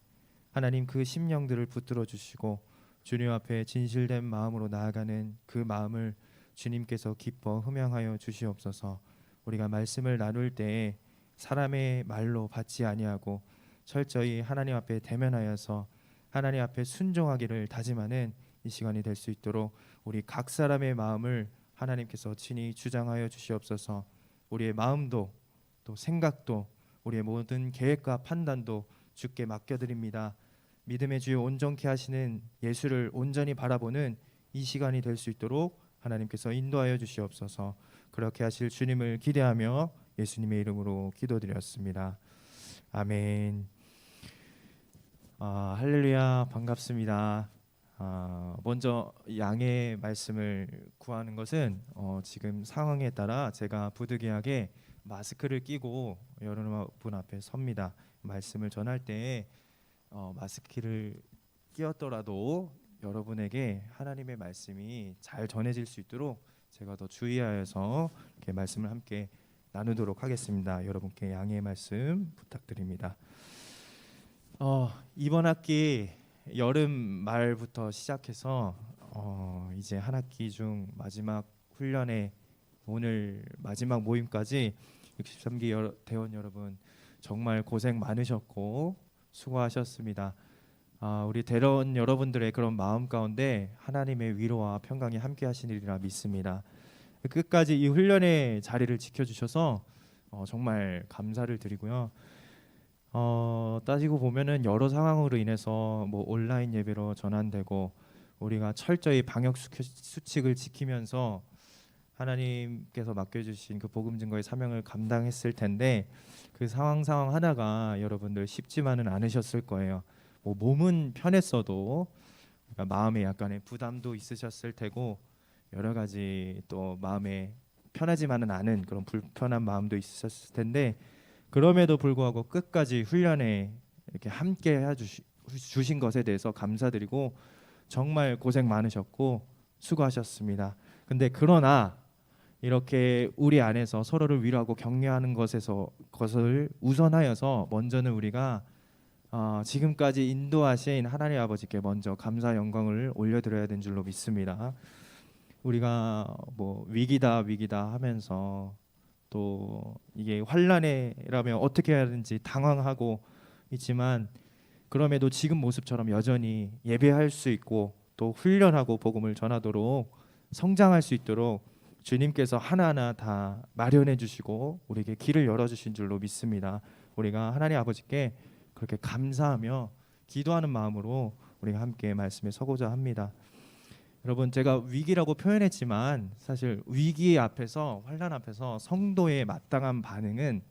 하나님, 그 심령들을 붙들어 주시고 주님 앞에 진실된 마음으로 나아가는 그 마음을 주님께서 기뻐 흠양하여 주시옵소서. 우리가 말씀을 나눌 때에 사람의 말로 받지 아니하고 철저히 하나님 앞에 대면하여서 하나님 앞에 순종하기를 다짐하는 이 시간이 될 수 있도록 우리 각 사람의 마음을 하나님께서 친히 주장하여 주시옵소서. 우리의 마음도 또 생각도 우리의 모든 계획과 판단도 주께 맡겨드립니다. 믿음의 주여 온전케 하시는 예수를 온전히 바라보는 이 시간이 될 수 있도록 하나님께서 인도하여 주시옵소서. 그렇게 하실 주님을 기대하며 예수님의 이름으로 기도드렸습니다. 아멘. 할렐루야, 반갑습니다. 먼저 양의 말씀을 구하는 것은 지금 상황에 따라 제가 부득이하게 마스크를 끼고 여러분 앞에 섭니다. 말씀을 전할 때 마스크를 끼었더라도 여러분에게 하나님의 말씀이 잘 전해질 수 있도록 제가 더 주의하여서 이렇게 말씀을 함께 나누도록 하겠습니다. 여러분께 양해의 말씀 부탁드립니다. 이번 학기 여름 말부터 시작해서 이제 한 학기 중 마지막 훈련에 오늘 마지막 모임까지 63기 대원 여러분 정말 고생 많으셨고 수고하셨습니다. 우리 대원 여러분들의 그런 마음 가운데 하나님의 위로와 평강이 함께 하시리라 믿습니다. 끝까지 이 훈련의 자리를 지켜주셔서 정말 감사를 드리고요. 따지고 보면은 여러 상황으로 인해서 뭐 온라인 예배로 전환되고 우리가 철저히 방역 수칙을 지키면서 하나님께서 맡겨주신 그 복음 증거의 사명을 감당했을 텐데 그 상황 하나가 여러분들 쉽지만은 않으셨을 거예요. 뭐 몸은 편했어도 그러니까 마음에 약간의 부담도 있으셨을 테고 여러 가지 또 마음에 편하지만은 않은 그런 불편한 마음도 있었을 텐데 그럼에도 불구하고 끝까지 훈련에 이렇게 함께 주신 것에 대해서 감사드리고 정말 고생 많으셨고 수고하셨습니다. 근데 그러나 이렇게 우리 안에서 서로를 위로하고 격려하는 것을 우선하여서 먼저는 우리가 지금까지 인도하신 하나님 아버지께 먼저 감사 영광을 올려드려야 되는 줄로 믿습니다. 우리가 뭐 위기다 하면서 또 이게 환난이라면 어떻게 해야 하는지 당황하고 있지만 그럼에도 지금 모습처럼 여전히 예배할 수 있고 또 훈련하고 복음을 전하도록 성장할 수 있도록 주님께서 하나하나 다 마련해 주시고 우리에게 길을 열어주신 줄로 믿습니다. 우리가 하나님 아버지께 그렇게 감사하며 기도하는 마음으로 우리가 함께 말씀에 서고자 합니다. 여러분, 제가 위기라고 표현했지만 사실 위기 앞에서, 환난 앞에서 성도의 마땅한 반응은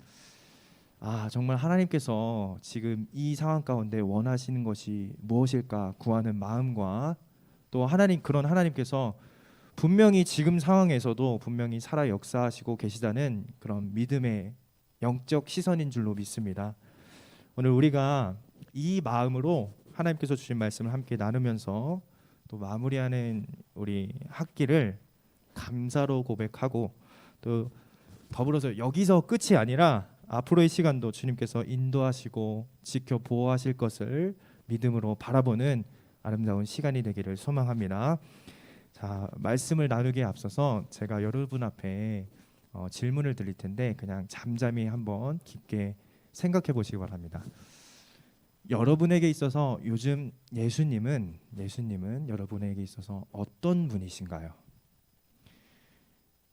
정말 하나님께서 지금 이 상황 가운데 원하시는 것이 무엇일까 구하는 마음과 또 그런 하나님께서 분명히 지금 상황에서도 분명히 살아 역사하시고 계시다는 그런 믿음의 영적 시선인 줄로 믿습니다. 오늘 우리가 이 마음으로 하나님께서 주신 말씀을 함께 나누면서 또 마무리하는 우리 학기를 감사로 고백하고 또 더불어서 여기서 끝이 아니라 앞으로의 시간도 주님께서 인도하시고 지켜 보호하실 것을 믿음으로 바라보는 아름다운 시간이 되기를 소망합니다. 자, 말씀을 나누기에 앞서서 제가 여러분 앞에 질문을 드릴 텐데 그냥 잠잠히 한번 깊게 생각해 보시기 바랍니다. 여러분에게 있어서 요즘 예수님은 여러분에게 있어서 어떤 분이신가요?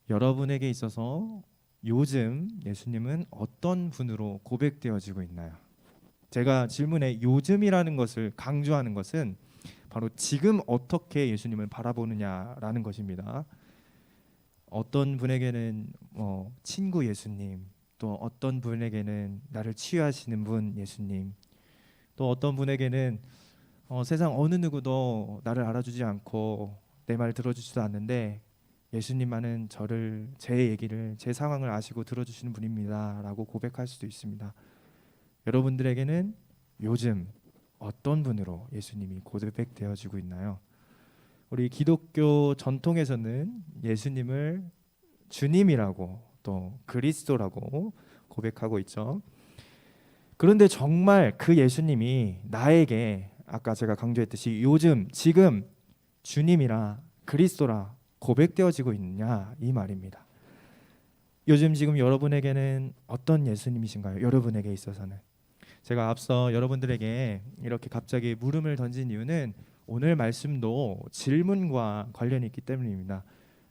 여러분에게 있어서 요즘 예수님은 어떤 분으로 고백되어지고 있나요? 제가 질문에 요즘이라는 것을 강조하는 것은 바로 지금 어떻게 예수님을 바라보느냐라는 것입니다. 어떤 분에게는 친구 예수님, 또 어떤 분에게는 나를 치유하시는 분 예수님, 또 어떤 분에게는 세상 어느 누구도 나를 알아주지 않고 내 말 들어주지도 않는데 예수님만은 제 얘기를, 제 상황을 아시고 들어주시는 분입니다 라고 고백할 수도 있습니다. 여러분들에게는 요즘 어떤 분으로 예수님이 고백되어지고 있나요? 우리 기독교 전통에서는 예수님을 주님이라고 또 그리스도라고 고백하고 있죠. 그런데 정말 그 예수님이 나에게 아까 제가 강조했듯이 요즘 지금 주님이라 그리스도라 고백되어지고 있느냐 이 말입니다. 요즘 지금 여러분에게는 어떤 예수님이신가요? 여러분에게 있어서는. 제가 앞서 여러분들에게 이렇게 갑자기 물음을 던진 이유는 오늘 말씀도 질문과 관련이 있기 때문입니다.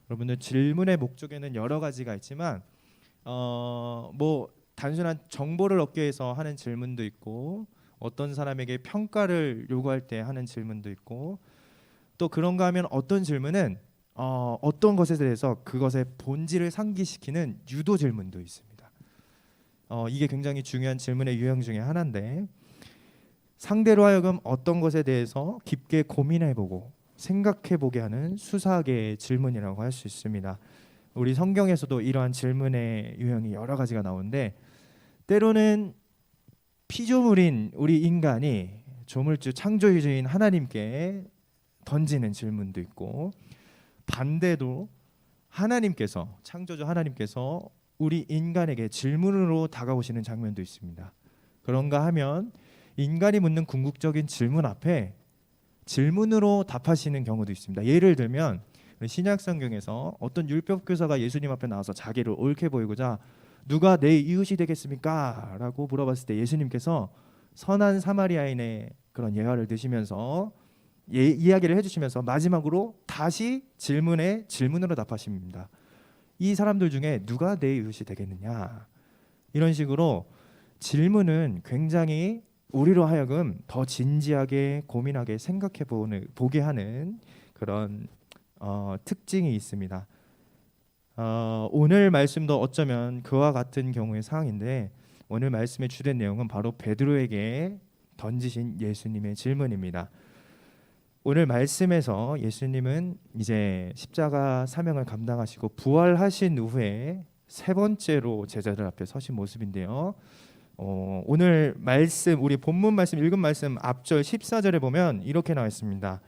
여러분들 질문의 목적에는 여러 가지가 있지만 단순한 정보를 얻기 위해서 하는 질문도 있고 어떤 사람에게 평가를 요구할 때 하는 질문도 있고 또 그런가 하면 어떤 질문은 어떤 것에 대해서 그것의 본질을 상기시키는 유도 질문도 있습니다. 이게 굉장히 중요한 질문의 유형 중에 하나인데 상대로 하여금 어떤 것에 대해서 깊게 고민해보고 생각해보게 하는 수사계의 질문이라고 할 수 있습니다. 우리 성경에서도 이러한 질문의 유형이 여러 가지가 나오는데 때로는 피조물인 우리 인간이 조물주 창조주인 하나님께 던지는 질문도 있고 반대로 하나님께서 창조주 하나님께서 우리 인간에게 질문으로 다가오시는 장면도 있습니다. 그런가 하면 인간이 묻는 궁극적인 질문 앞에 질문으로 답하시는 경우도 있습니다. 예를 들면 신약 성경에서 어떤 율법 교사가 예수님 앞에 나와서 자기를 옳게 보이고자 누가 내 이웃이 되겠습니까? 라고 물어봤을 때 예수님께서 선한 사마리아인의 그런 예화를 드시면서 이야기를 해주시면서 마지막으로 다시 질문으로 답하십니다. 이 사람들 중에 누가 내 이웃이 되겠느냐? 이런 식으로 질문은 굉장히 우리로 하여금 더 진지하게 고민하게 보게 하는 그런 특징이 있습니다. 오늘 말씀도 어쩌면 그와 같은 경우의 상황인데 오늘 말씀의 주된 내용은 바로 베드로에게 던지신 예수님의 질문입니다. 오늘 말씀에서 예수님은 이제 십자가 사명을 감당하시고 부활하신 후에 세 번째로 제자들 앞에 서신 모습인데요. 오늘 말씀, 우리 본문 말씀 읽은 말씀 앞절 14절에 보면 이렇게 나와 있습니다.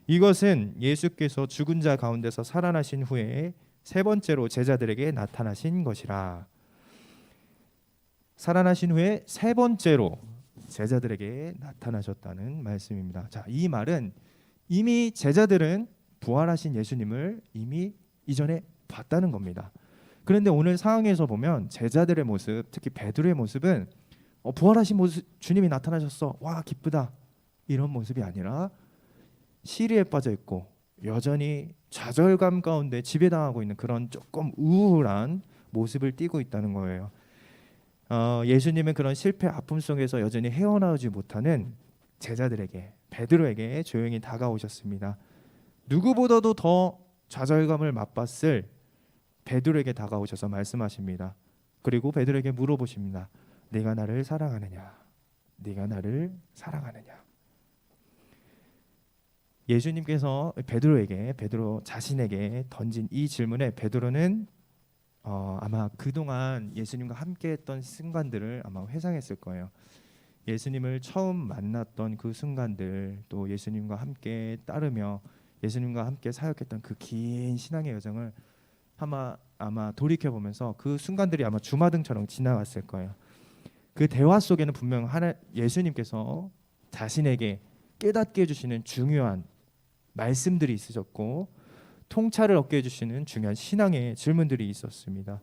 이것은 예수께서 죽은 자 가운데서 살아나신 후에 세 번째로 제자들에게 나타나신 것이라. 살아나신 후에 세 번째로 제자들에게 나타나셨다는 말씀입니다. 자, 이 말은 이미 제자들은 부활하신 예수님을 이미 이전에 봤다는 겁니다. 그런데 오늘 상황에서 보면 제자들의 모습, 특히 베드로의 모습은 부활하신 모습, 주님이 나타나셨어, 와 기쁘다, 이런 모습이 아니라 시리에 빠져 있고 여전히 좌절감 가운데 지배당하고 있는 그런 조금 우울한 모습을 띠고 있다는 거예요. 예수님은 그런 실패 아픔 속에서 여전히 헤어나오지 못하는 제자들에게, 베드로에게 조용히 다가오셨습니다. 누구보다도 더 좌절감을 맛봤을 베드로에게 다가오셔서 말씀하십니다. 그리고 베드로에게 물어보십니다. 네가 나를 사랑하느냐? 네가 나를 사랑하느냐? 예수님께서 베드로 자신에게 던진 이 질문에 베드로는 아마 그동안 예수님과 함께했던 순간들을 아마 회상했을 거예요. 예수님을 처음 만났던 그 순간들, 또 예수님과 함께 따르며 예수님과 함께 사역했던 그 긴 신앙의 여정을 아마 돌이켜 보면서 그 순간들이 아마 주마등처럼 지나갔을 거예요. 그 대화 속에는 분명 예수님께서 자신에게 깨닫게 해주시는 중요한 말씀들이 있으셨고 통찰을 얻게 해주시는 중요한 신앙의 질문들이 있었습니다.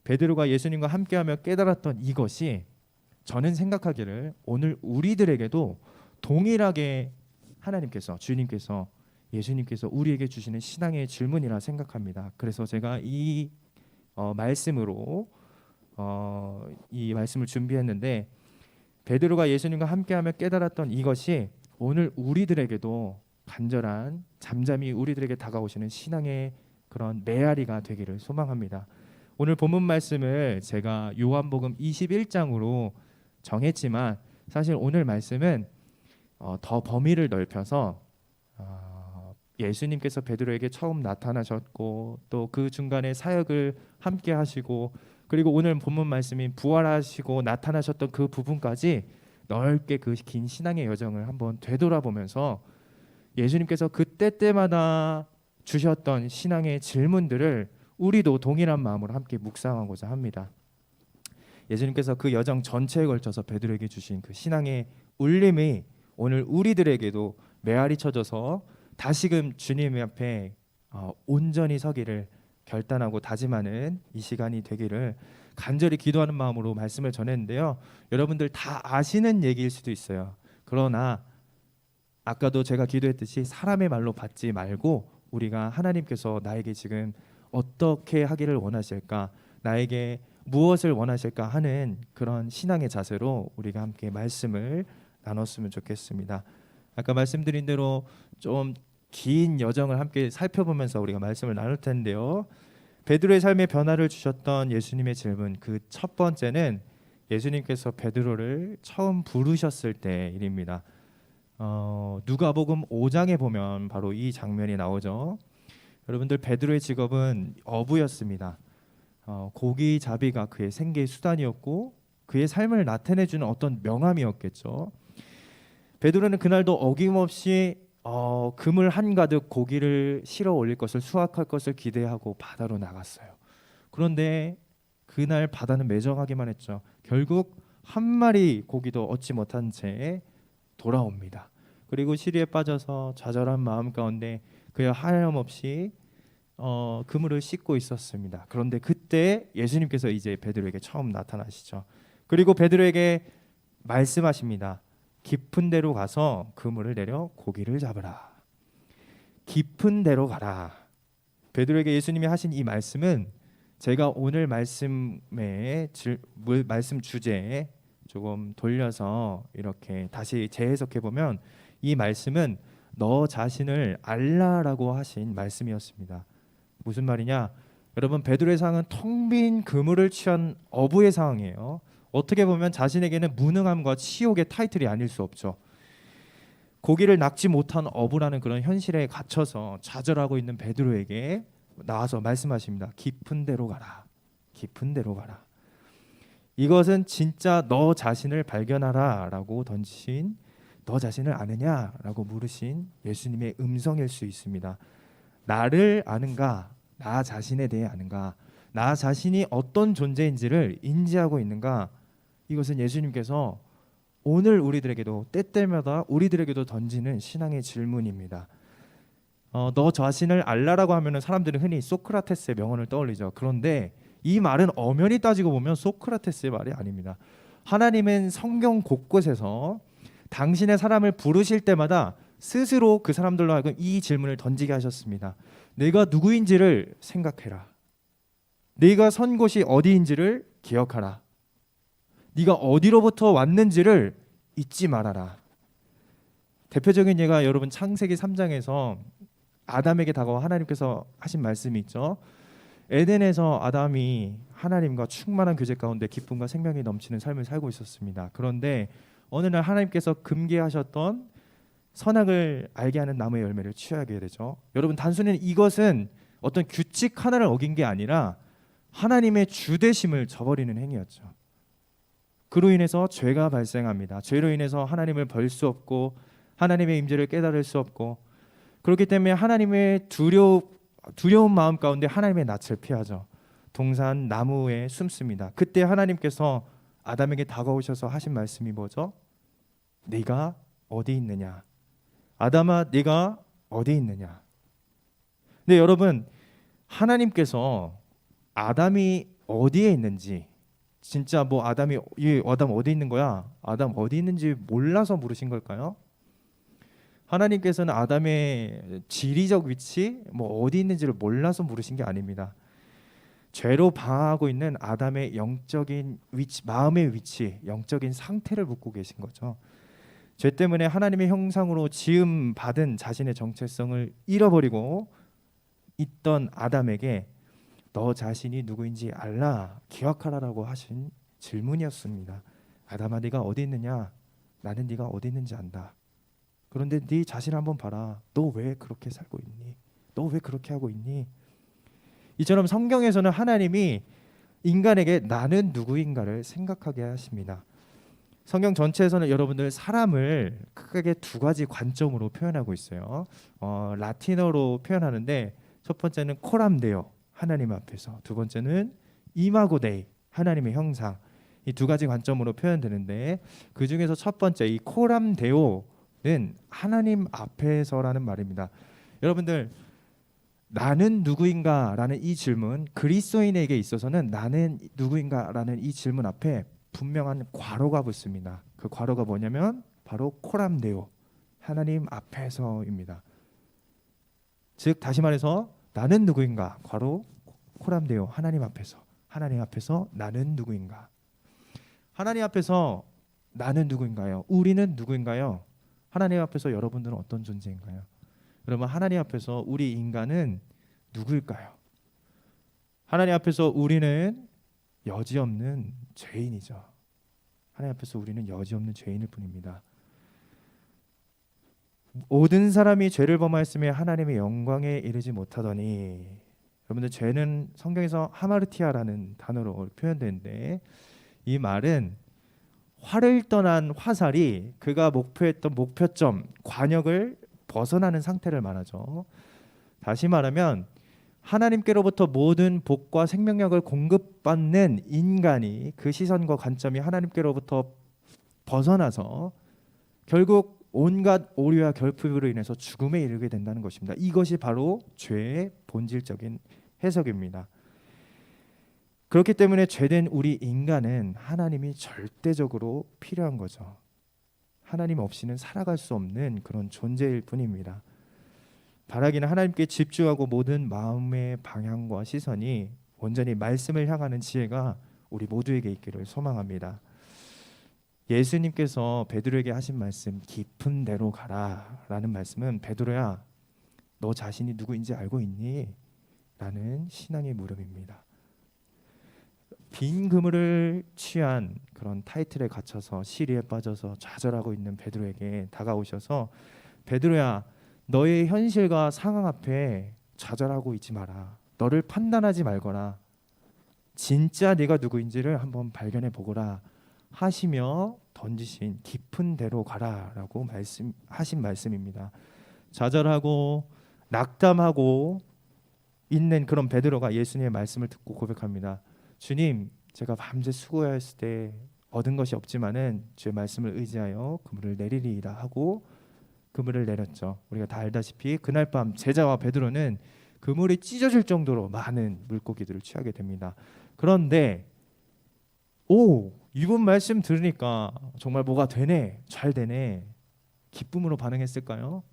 베드로가 예수님과 함께하며 깨달았던 이것이 저는 생각하기를 오늘 우리들에게도 동일하게 하나님께서, 주님께서, 예수님께서 우리에게 주시는 신앙의 질문이라 생각합니다. 그래서 제가 이 말씀으로 이 말씀을 준비했는데, 베드로가 예수님과 함께하며 깨달았던 이것이 오늘 우리들에게도 간절한, 잠잠히 우리들에게 다가오시는 신앙의 그런 메아리가 되기를 소망합니다. 오늘 본문 말씀을 제가 요한복음 21장으로 정했지만 사실 오늘 말씀은 더 범위를 넓혀서 예수님께서 베드로에게 처음 나타나셨고 또 그 중간에 사역을 함께 하시고 그리고 오늘 본문 말씀인 부활하시고 나타나셨던 그 부분까지 넓게 그 긴 신앙의 여정을 한번 되돌아보면서 예수님께서 그때때마다 주셨던 신앙의 질문들을 우리도 동일한 마음으로 함께 묵상하고자 합니다. 예수님께서 그 여정 전체에 걸쳐서 베드로에게 주신 그 신앙의 울림이 오늘 우리들에게도 메아리 쳐져서 다시금 주님 앞에 온전히 서기를 결단하고 다짐하는 이 시간이 되기를 간절히 기도하는 마음으로 말씀을 전했는데요. 여러분들 다 아시는 얘기일 수도 있어요. 그러나 아까도 제가 기도했듯이 사람의 말로 받지 말고 우리가 하나님께서 나에게 지금 어떻게 하기를 원하실까, 나에게 무엇을 원하실까 하는 그런 신앙의 자세로 우리가 함께 말씀을 나눴으면 좋겠습니다. 아까 말씀드린 대로 좀 긴 여정을 함께 살펴보면서 우리가 말씀을 나눌 텐데요. 베드로의 삶에 변화를 주셨던 예수님의 질문, 그 첫 번째는 예수님께서 베드로를 처음 부르셨을 때 일입니다. 누가복음 5장에 보면 바로 이 장면이 나오죠. 여러분들, 베드로의 직업은 어부였습니다. 고기잡이가 그의 생계의 수단이었고 그의 삶을 나타내주는 어떤 명함이었겠죠. 베드로는 그날도 어김없이 그물 한가득 고기를 실어 올릴 것을, 수확할 것을 기대하고 바다로 나갔어요. 그런데 그날 바다는 매정하기만 했죠. 결국 한 마리 고기도 얻지 못한 채 돌아옵니다. 그리고 시리에 빠져서 좌절한 마음 가운데 그야 하염없이 그물을 씻고 있었습니다. 그런데 그때 예수님께서 이제 베드로에게 처음 나타나시죠. 그리고 베드로에게 말씀하십니다. 깊은 데로 가서 그물을 내려 고기를 잡으라. 깊은 데로 가라. 베드로에게 예수님이 하신 이 말씀은 제가 오늘 말씀 주제에 조금 돌려서 이렇게 다시 재해석해 보면 이 말씀은 너 자신을 알라라고 하신 말씀이었습니다. 무슨 말이냐? 여러분, 베드로의 상황은 텅 빈 그물을 취한 어부의 상황이에요. 어떻게 보면 자신에게는 무능함과 치욕의 타이틀이 아닐 수 없죠. 고기를 낚지 못한 어부라는 그런 현실에 갇혀서 좌절하고 있는 베드로에게 나와서 말씀하십니다. 깊은 데로 가라. 깊은 데로 가라. 이것은 진짜 너 자신을 발견하라 라고 던지신, 너 자신을 아느냐 라고 물으신 예수님의 음성일 수 있습니다. 나를 아는가? 나 자신에 대해 아는가? 나 자신이 어떤 존재인지를 인지하고 있는가? 이것은 예수님께서 오늘 우리들에게도 때때마다 우리들에게도 던지는 신앙의 질문입니다. 너 자신을 알라라고 하면은 사람들은 흔히 소크라테스의 명언을 떠올리죠. 그런데 이 말은 엄연히 따지고 보면 소크라테스의 말이 아닙니다. 하나님은 성경 곳곳에서 당신의 사람을 부르실 때마다 스스로 그 사람들로 하여금 이 질문을 던지게 하셨습니다. 내가 누구인지를 생각해라. 네가 선 곳이 어디인지를 기억하라. 네가 어디로부터 왔는지를 잊지 말아라. 대표적인 예가 여러분 창세기 3장에서 아담에게 다가와 하나님께서 하신 말씀이 있죠. 에덴에서 아담이 하나님과 충만한 교제 가운데 기쁨과 생명이 넘치는 삶을 살고 있었습니다. 그런데 어느 날 하나님께서 금기하셨던 선악을 알게 하는 나무의 열매를 취하게 되죠. 여러분 단순히 이것은 어떤 규칙 하나를 어긴 게 아니라 하나님의 주되심을 저버리는 행위였죠. 그로 인해서 죄가 발생합니다. 죄로 인해서 하나님을 볼 수 없고 하나님의 임재를 깨달을 수 없고, 그렇기 때문에 하나님의 두려운 마음 가운데 하나님의 낯을 피하죠. 동산 나무에 숨습니다. 그때 하나님께서 아담에게 다가오셔서 하신 말씀이 뭐죠? 네가 어디 있느냐? 아담아, 네가 어디 있느냐? 근데 여러분, 하나님께서 아담이 어디에 있는지, 진짜 뭐 아담 어디 있는 거야? 아담 어디 있는지 몰라서 물으신 걸까요? 하나님께서는 아담의 지리적 위치, 뭐 어디 있는지를 몰라서 물으신 게 아닙니다. 죄로 방황하고 있는 아담의 영적인 위치, 마음의 위치, 영적인 상태를 묻고 계신 거죠. 죄 때문에 하나님의 형상으로 지음 받은 자신의 정체성을 잃어버리고 있던 아담에게 너 자신이 누구인지 알라, 기억하라라고 하신 질문이었습니다. 아담아, 네가 어디 있느냐? 나는 네가 어디 있는지 안다. 그런데 네 자신을 한번 봐라. 너 왜 그렇게 살고 있니? 너 왜 그렇게 하고 있니? 이처럼 성경에서는 하나님이 인간에게 나는 누구인가를 생각하게 하십니다. 성경 전체에서는 여러분들 사람을 크게 두 가지 관점으로 표현하고 있어요. 라틴어로 표현하는데 첫 번째는 코람데오, 하나님 앞에서, 두 번째는 이마고데이, 하나님의 형상. 이 두 가지 관점으로 표현되는데 그 중에서 첫 번째 이 코람데오는 하나님 앞에서라는 말입니다. 여러분들, 나는 누구인가라는 이 질문, 그리스도인에게 있어서는 나는 누구인가라는 이 질문 앞에 분명한 괄호가 붙습니다. 그 괄호가 뭐냐면 바로 코람데오, 하나님 앞에서입니다. 즉 다시 말해서 나는 누구인가, 괄호 코람데오, 하나님 앞에서, 하나님 앞에서 나는 누구인가. 하나님 앞에서 나는 누구인가요? 우리는 누구인가요? 하나님 앞에서 여러분들은 어떤 존재인가요? 그러면 하나님 앞에서 우리 인간은 누구일까요? 하나님 앞에서 우리는 여지없는 죄인이죠. 하나님 앞에서 우리는 여지없는 죄인일 뿐입니다. 모든 사람이 죄를 범하였으며 하나님의 영광에 이르지 못하더니, 여러분들 죄는 성경에서 하마르티아라는 단어로 표현되는데 이 말은 활을 떠난 화살이 그가 목표했던 목표점, 관역을 벗어나는 상태를 말하죠. 다시 말하면 하나님께로부터 모든 복과 생명력을 공급받는 인간이 그 시선과 관점이 하나님께로부터 벗어나서 결국 온갖 오류와 결핍으로 인해서 죽음에 이르게 된다는 것입니다. 이것이 바로 죄의 본질적인 해석입니다. 그렇기 때문에 죄된 우리 인간은 하나님이 절대적으로 필요한 거죠. 하나님 없이는 살아갈 수 없는 그런 존재일 뿐입니다. 바라기는 하나님께 집중하고 모든 마음의 방향과 시선이 온전히 말씀을 향하는 지혜가 우리 모두에게 있기를 소망합니다. 예수님께서 베드로에게 하신 말씀, 깊은 데로 가라 라는 말씀은 베드로야, 너 자신이 누구인지 알고 있니? 라는 신앙의 물음입니다. 빈 그물을 취한 그런 타이틀에 갇혀서 시리에 빠져서 좌절하고 있는 베드로에게 다가오셔서 베드로야, 너의 현실과 상황 앞에 좌절하고 있지 마라. 너를 판단하지 말거라. 진짜 네가 누구인지를 한번 발견해 보거라 하시며 던지신 깊은 데로 가라라고 하신 말씀입니다. 좌절하고 낙담하고 있는 그런 베드로가 예수님의 말씀을 듣고 고백합니다. 주님, 제가 밤새 수고하였을 때 얻은 것이 없지만은 주의 말씀을 의지하여 그물을 내리리이다 하고 그물을 내렸죠. 우리가 다 알다시피 그날 밤 제자와 베드로는 그물이 찢어질 정도로 많은 물고기들을 취하게 됩니다. 그런데 이번 말씀 들으니까 정말 뭐가 되네, 잘 되네, 기쁨으로 반응했을까요?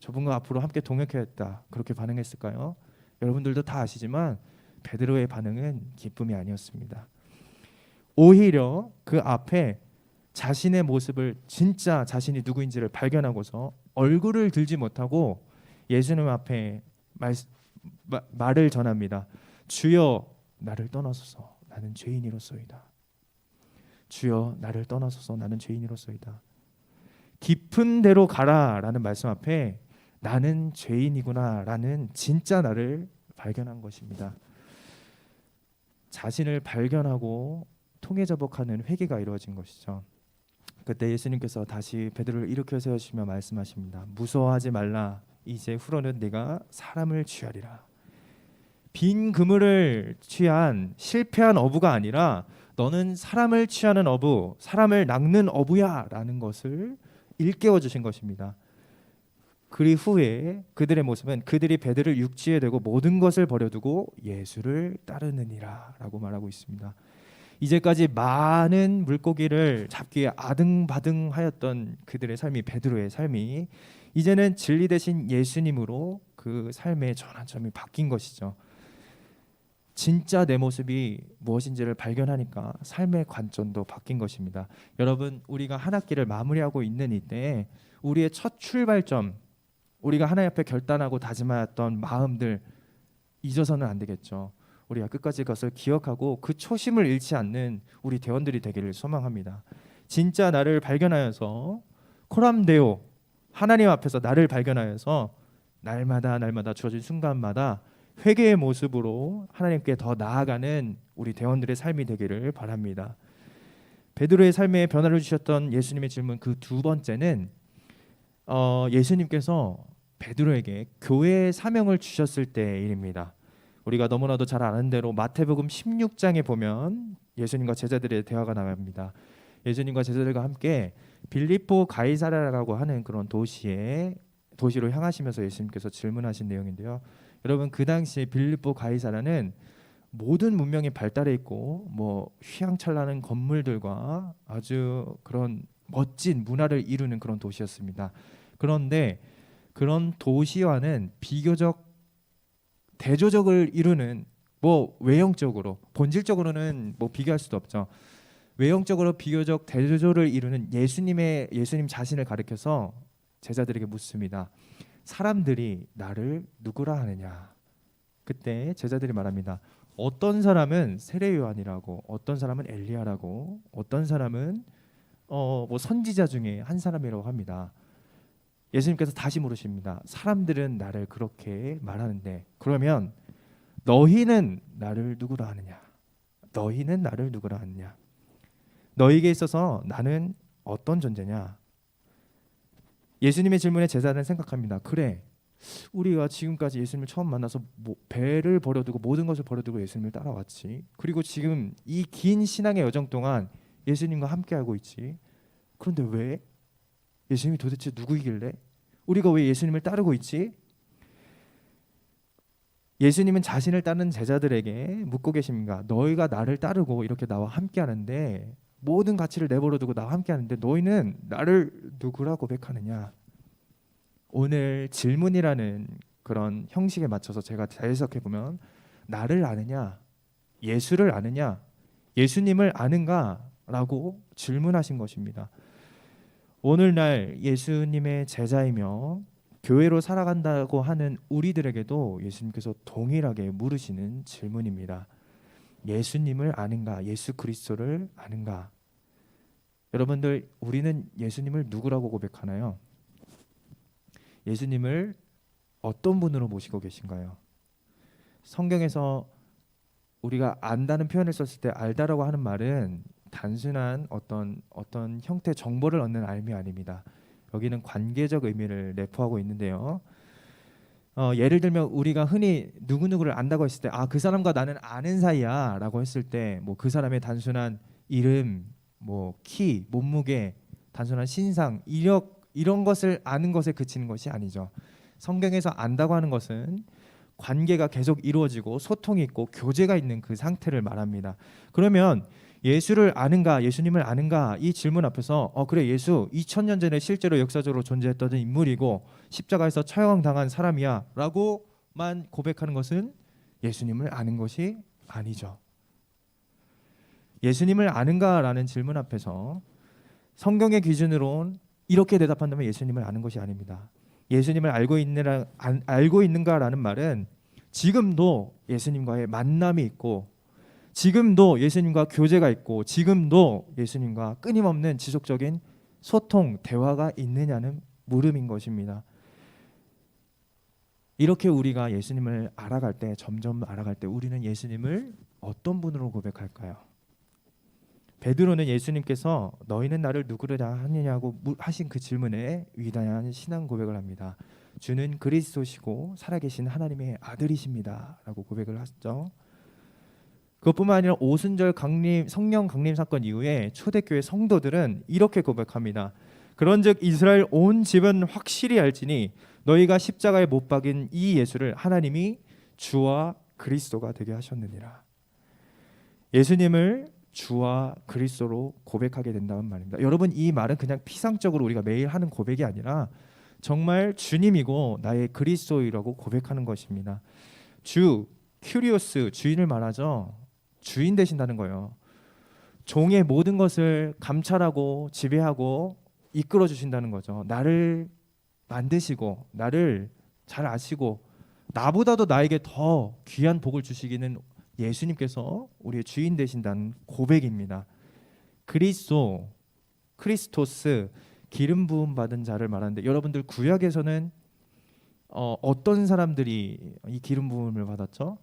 저분과 앞으로 함께 동역해야겠다, 그렇게 반응했을까요? 여러분들도 다 아시지만 베드로의 반응은 기쁨이 아니었습니다. 오히려 그 앞에 자신의 모습을, 진짜 자신이 누구인지를 발견하고서 얼굴을 들지 못하고 예수님 앞에 말을 전합니다. 주여, 나를 떠나소서, 나는 죄인이로소이다. 주여, 나를 떠나소서, 나는 죄인이로소이다. 깊은 데로 가라라는 말씀 앞에 나는 죄인이구나라는 진짜 나를 발견한 것입니다. 자신을 발견하고 통해자복하는 회개가 이루어진 것이죠. 그때 예수님께서 다시 베드로를 일으켜 세우시며 말씀하십니다. 무서워하지 말라. 이제 후로는 네가 사람을 취하리라. 빈 그물을 취한 실패한 어부가 아니라 너는 사람을 취하는 어부, 사람을 낚는 어부야라는 것을 일깨워 주신 것입니다. 그 후에 그들의 모습은 그들이 베드로를 육지에 대고 모든 것을 버려두고 예수를 따르느니라 라고 말하고 있습니다. 이제까지 많은 물고기를 잡기에 아등바등하였던 그들의 삶이, 베드로의 삶이 이제는 진리 대신 예수님으로 그 삶의 전환점이 바뀐 것이죠. 진짜 내 모습이 무엇인지를 발견하니까 삶의 관점도 바뀐 것입니다. 여러분, 우리가 한 학기를 마무리하고 있는 이때 우리의 첫 출발점, 우리가 하나님 앞에 결단하고 다짐하였던 마음들 잊어서는 안 되겠죠. 우리가 끝까지 그것을 기억하고 그 초심을 잃지 않는 우리 대원들이 되기를 소망합니다. 진짜 나를 발견하여서 코람데오, 하나님 앞에서 나를 발견하여서 날마다 주어진 순간마다 회개의 모습으로 하나님께 더 나아가는 우리 대원들의 삶이 되기를 바랍니다. 베드로의 삶에 변화를 주셨던 예수님의 질문 그 두 번째는 예수님께서 베드로에게 교회의 사명을 주셨을 때의 일입니다. 우리가 너무나도 잘 아는 대로 마태복음 16장에 보면 예수님과 제자들의 대화가 나옵니다. 예수님과 제자들과 함께 빌립보 가이사랴라고 하는 그런 도시로 향하시면서 예수님께서 질문하신 내용인데요. 여러분, 그 당시에 빌립보 가이사랴는 모든 문명이 발달해 있고 휘황찬란한 건물들과 아주 그런 멋진 문화를 이루는 그런 도시였습니다. 그런데 그런 도시와는 비교적 대조적을 이루는 외형적으로, 본질적으로는 비교할 수도 없죠. 외형적으로 비교적 대조를 이루는 예수님 자신을 가리켜서 제자들에게 묻습니다. 사람들이 나를 누구라 하느냐? 그때 제자들이 말합니다. 어떤 사람은 세례 요한이라고, 어떤 사람은 엘리야라고, 어떤 사람은 선지자 중에 한 사람이라고 합니다. 예수님께서 다시 물으십니다. 사람들은 나를 그렇게 말하는데 그러면 너희는 나를 누구라 하느냐? 너희는 나를 누구라 하느냐? 너희에게 있어서 나는 어떤 존재냐? 예수님의 질문에 제자들은 생각합니다. 그래, 우리가 지금까지 예수님을 처음 만나서 배를 버려두고 모든 것을 버려두고 예수님을 따라왔지. 그리고 지금 이 긴 신앙의 여정 동안 예수님과 함께하고 있지. 그런데 왜? 예수님이 도대체 누구이길래? 우리가 왜 예수님을 따르고 있지? 예수님은 자신을 따르는 제자들에게 묻고 계십니다. 너희가 나를 따르고 이렇게 나와 함께하는데, 모든 가치를 내버려두고 나와 함께하는데 너희는 나를 누구라 고백하느냐? 오늘 질문이라는 그런 형식에 맞춰서 제가 해석해 보면, 나를 아느냐, 예수를 아느냐, 예수님을 아는가? 라고 질문하신 것입니다. 오늘날 예수님의 제자이며 교회로 살아간다고 하는 우리들에게도 예수님께서 동일하게 물으시는 질문입니다. 예수님을 아는가? 예수 그리스도를 아는가? 여러분들, 우리는 예수님을 누구라고 고백하나요? 예수님을 어떤 분으로 모시고 계신가요? 성경에서 우리가 안다는 표현을 썼을 때 알다라고 하는 말은 단순한 어떤 형태 정보를 얻는 알미 아닙니다. 여기는 관계적 의미를 내포하고 있는데요. 예를 들면 우리가 흔히 누구누구를 안다고 했을 때 그 사람과 나는 아는 사이야 라고 했을 때 뭐 그 사람의 단순한 이름, 뭐 키, 몸무게, 단순한 신상, 이력 이런 것을 아는 것에 그치는 것이 아니죠. 성경에서 안다고 하는 것은 관계가 계속 이루어지고 소통이 있고 교제가 있는 그 상태를 말합니다. 그러면 예수를 아는가, 예수님을 아는가, 이 질문 앞에서 그래, 예수 2000년 전에 실제로 역사적으로 존재했던 인물이고 십자가에서 처형당한 사람이야 라고만 고백하는 것은 예수님을 아는 것이 아니죠. 예수님을 아는가라는 질문 앞에서 성경의 기준으로는 이렇게 대답한다면 예수님을 아는 것이 아닙니다. 예수님을 알고 있는가라는 말은 지금도 예수님과의 만남이 있고, 지금도 예수님과 교제가 있고, 지금도 예수님과 끊임없는 지속적인 소통, 대화가 있느냐는 물음인 것입니다. 이렇게 우리가 예수님을 알아갈 때, 점점 알아갈 때 우리는 예수님을 어떤 분으로 고백할까요? 베드로는 예수님께서 너희는 나를 누구라 하느냐고 하신 그 질문에 위대한 신앙 고백을 합니다. 주는 그리스도시고 살아계신 하나님의 아들이십니다 라고 고백을 하셨죠. 그것뿐만 아니라 오순절 성령 강림 사건 이후에 초대교회 성도들은 이렇게 고백합니다. 그런즉 이스라엘 온 집은 확실히 알지니 너희가 십자가에 못 박인 이 예수를 하나님이 주와 그리스도가 되게 하셨느니라. 예수님을 주와 그리스도로 고백하게 된다는 말입니다. 여러분, 이 말은 그냥 피상적으로 우리가 매일 하는 고백이 아니라 정말 주님이고 나의 그리스도이라고 고백하는 것입니다. 주, 큐리오스, 주인을 말하죠. 주인 되신다는 거예요. 종의 모든 것을 감찰하고 지배하고 이끌어 주신다는 거죠. 나를 만드시고 나를 잘 아시고 나보다도 나에게 더 귀한 복을 주시기는 예수님께서 우리의 주인 되신다는 고백입니다. 그리스도, 크리스토스, 기름 부음 받은 자를 말하는데, 여러분들 구약에서는 어떤 사람들이 이 기름 부음을 받았죠?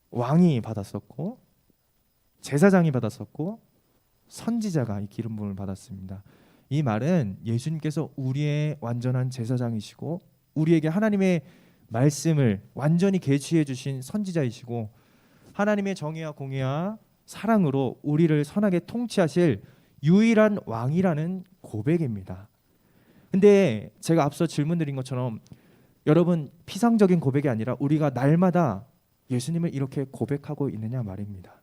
왕이 받았었고, 제사장이 받았었고, 선지자가 이 기름 부음을 받았습니다. 이 말은 예수님께서 우리의 완전한 제사장이시고 우리에게 하나님의 말씀을 완전히 계시해 주신 선지자이시고 하나님의 정의와 공의와 사랑으로 우리를 선하게 통치하실 유일한 왕이라는 고백입니다. 근데 제가 앞서 질문드린 것처럼 여러분, 피상적인 고백이 아니라 우리가 날마다 예수님을 이렇게 고백하고 있느냐 말입니다.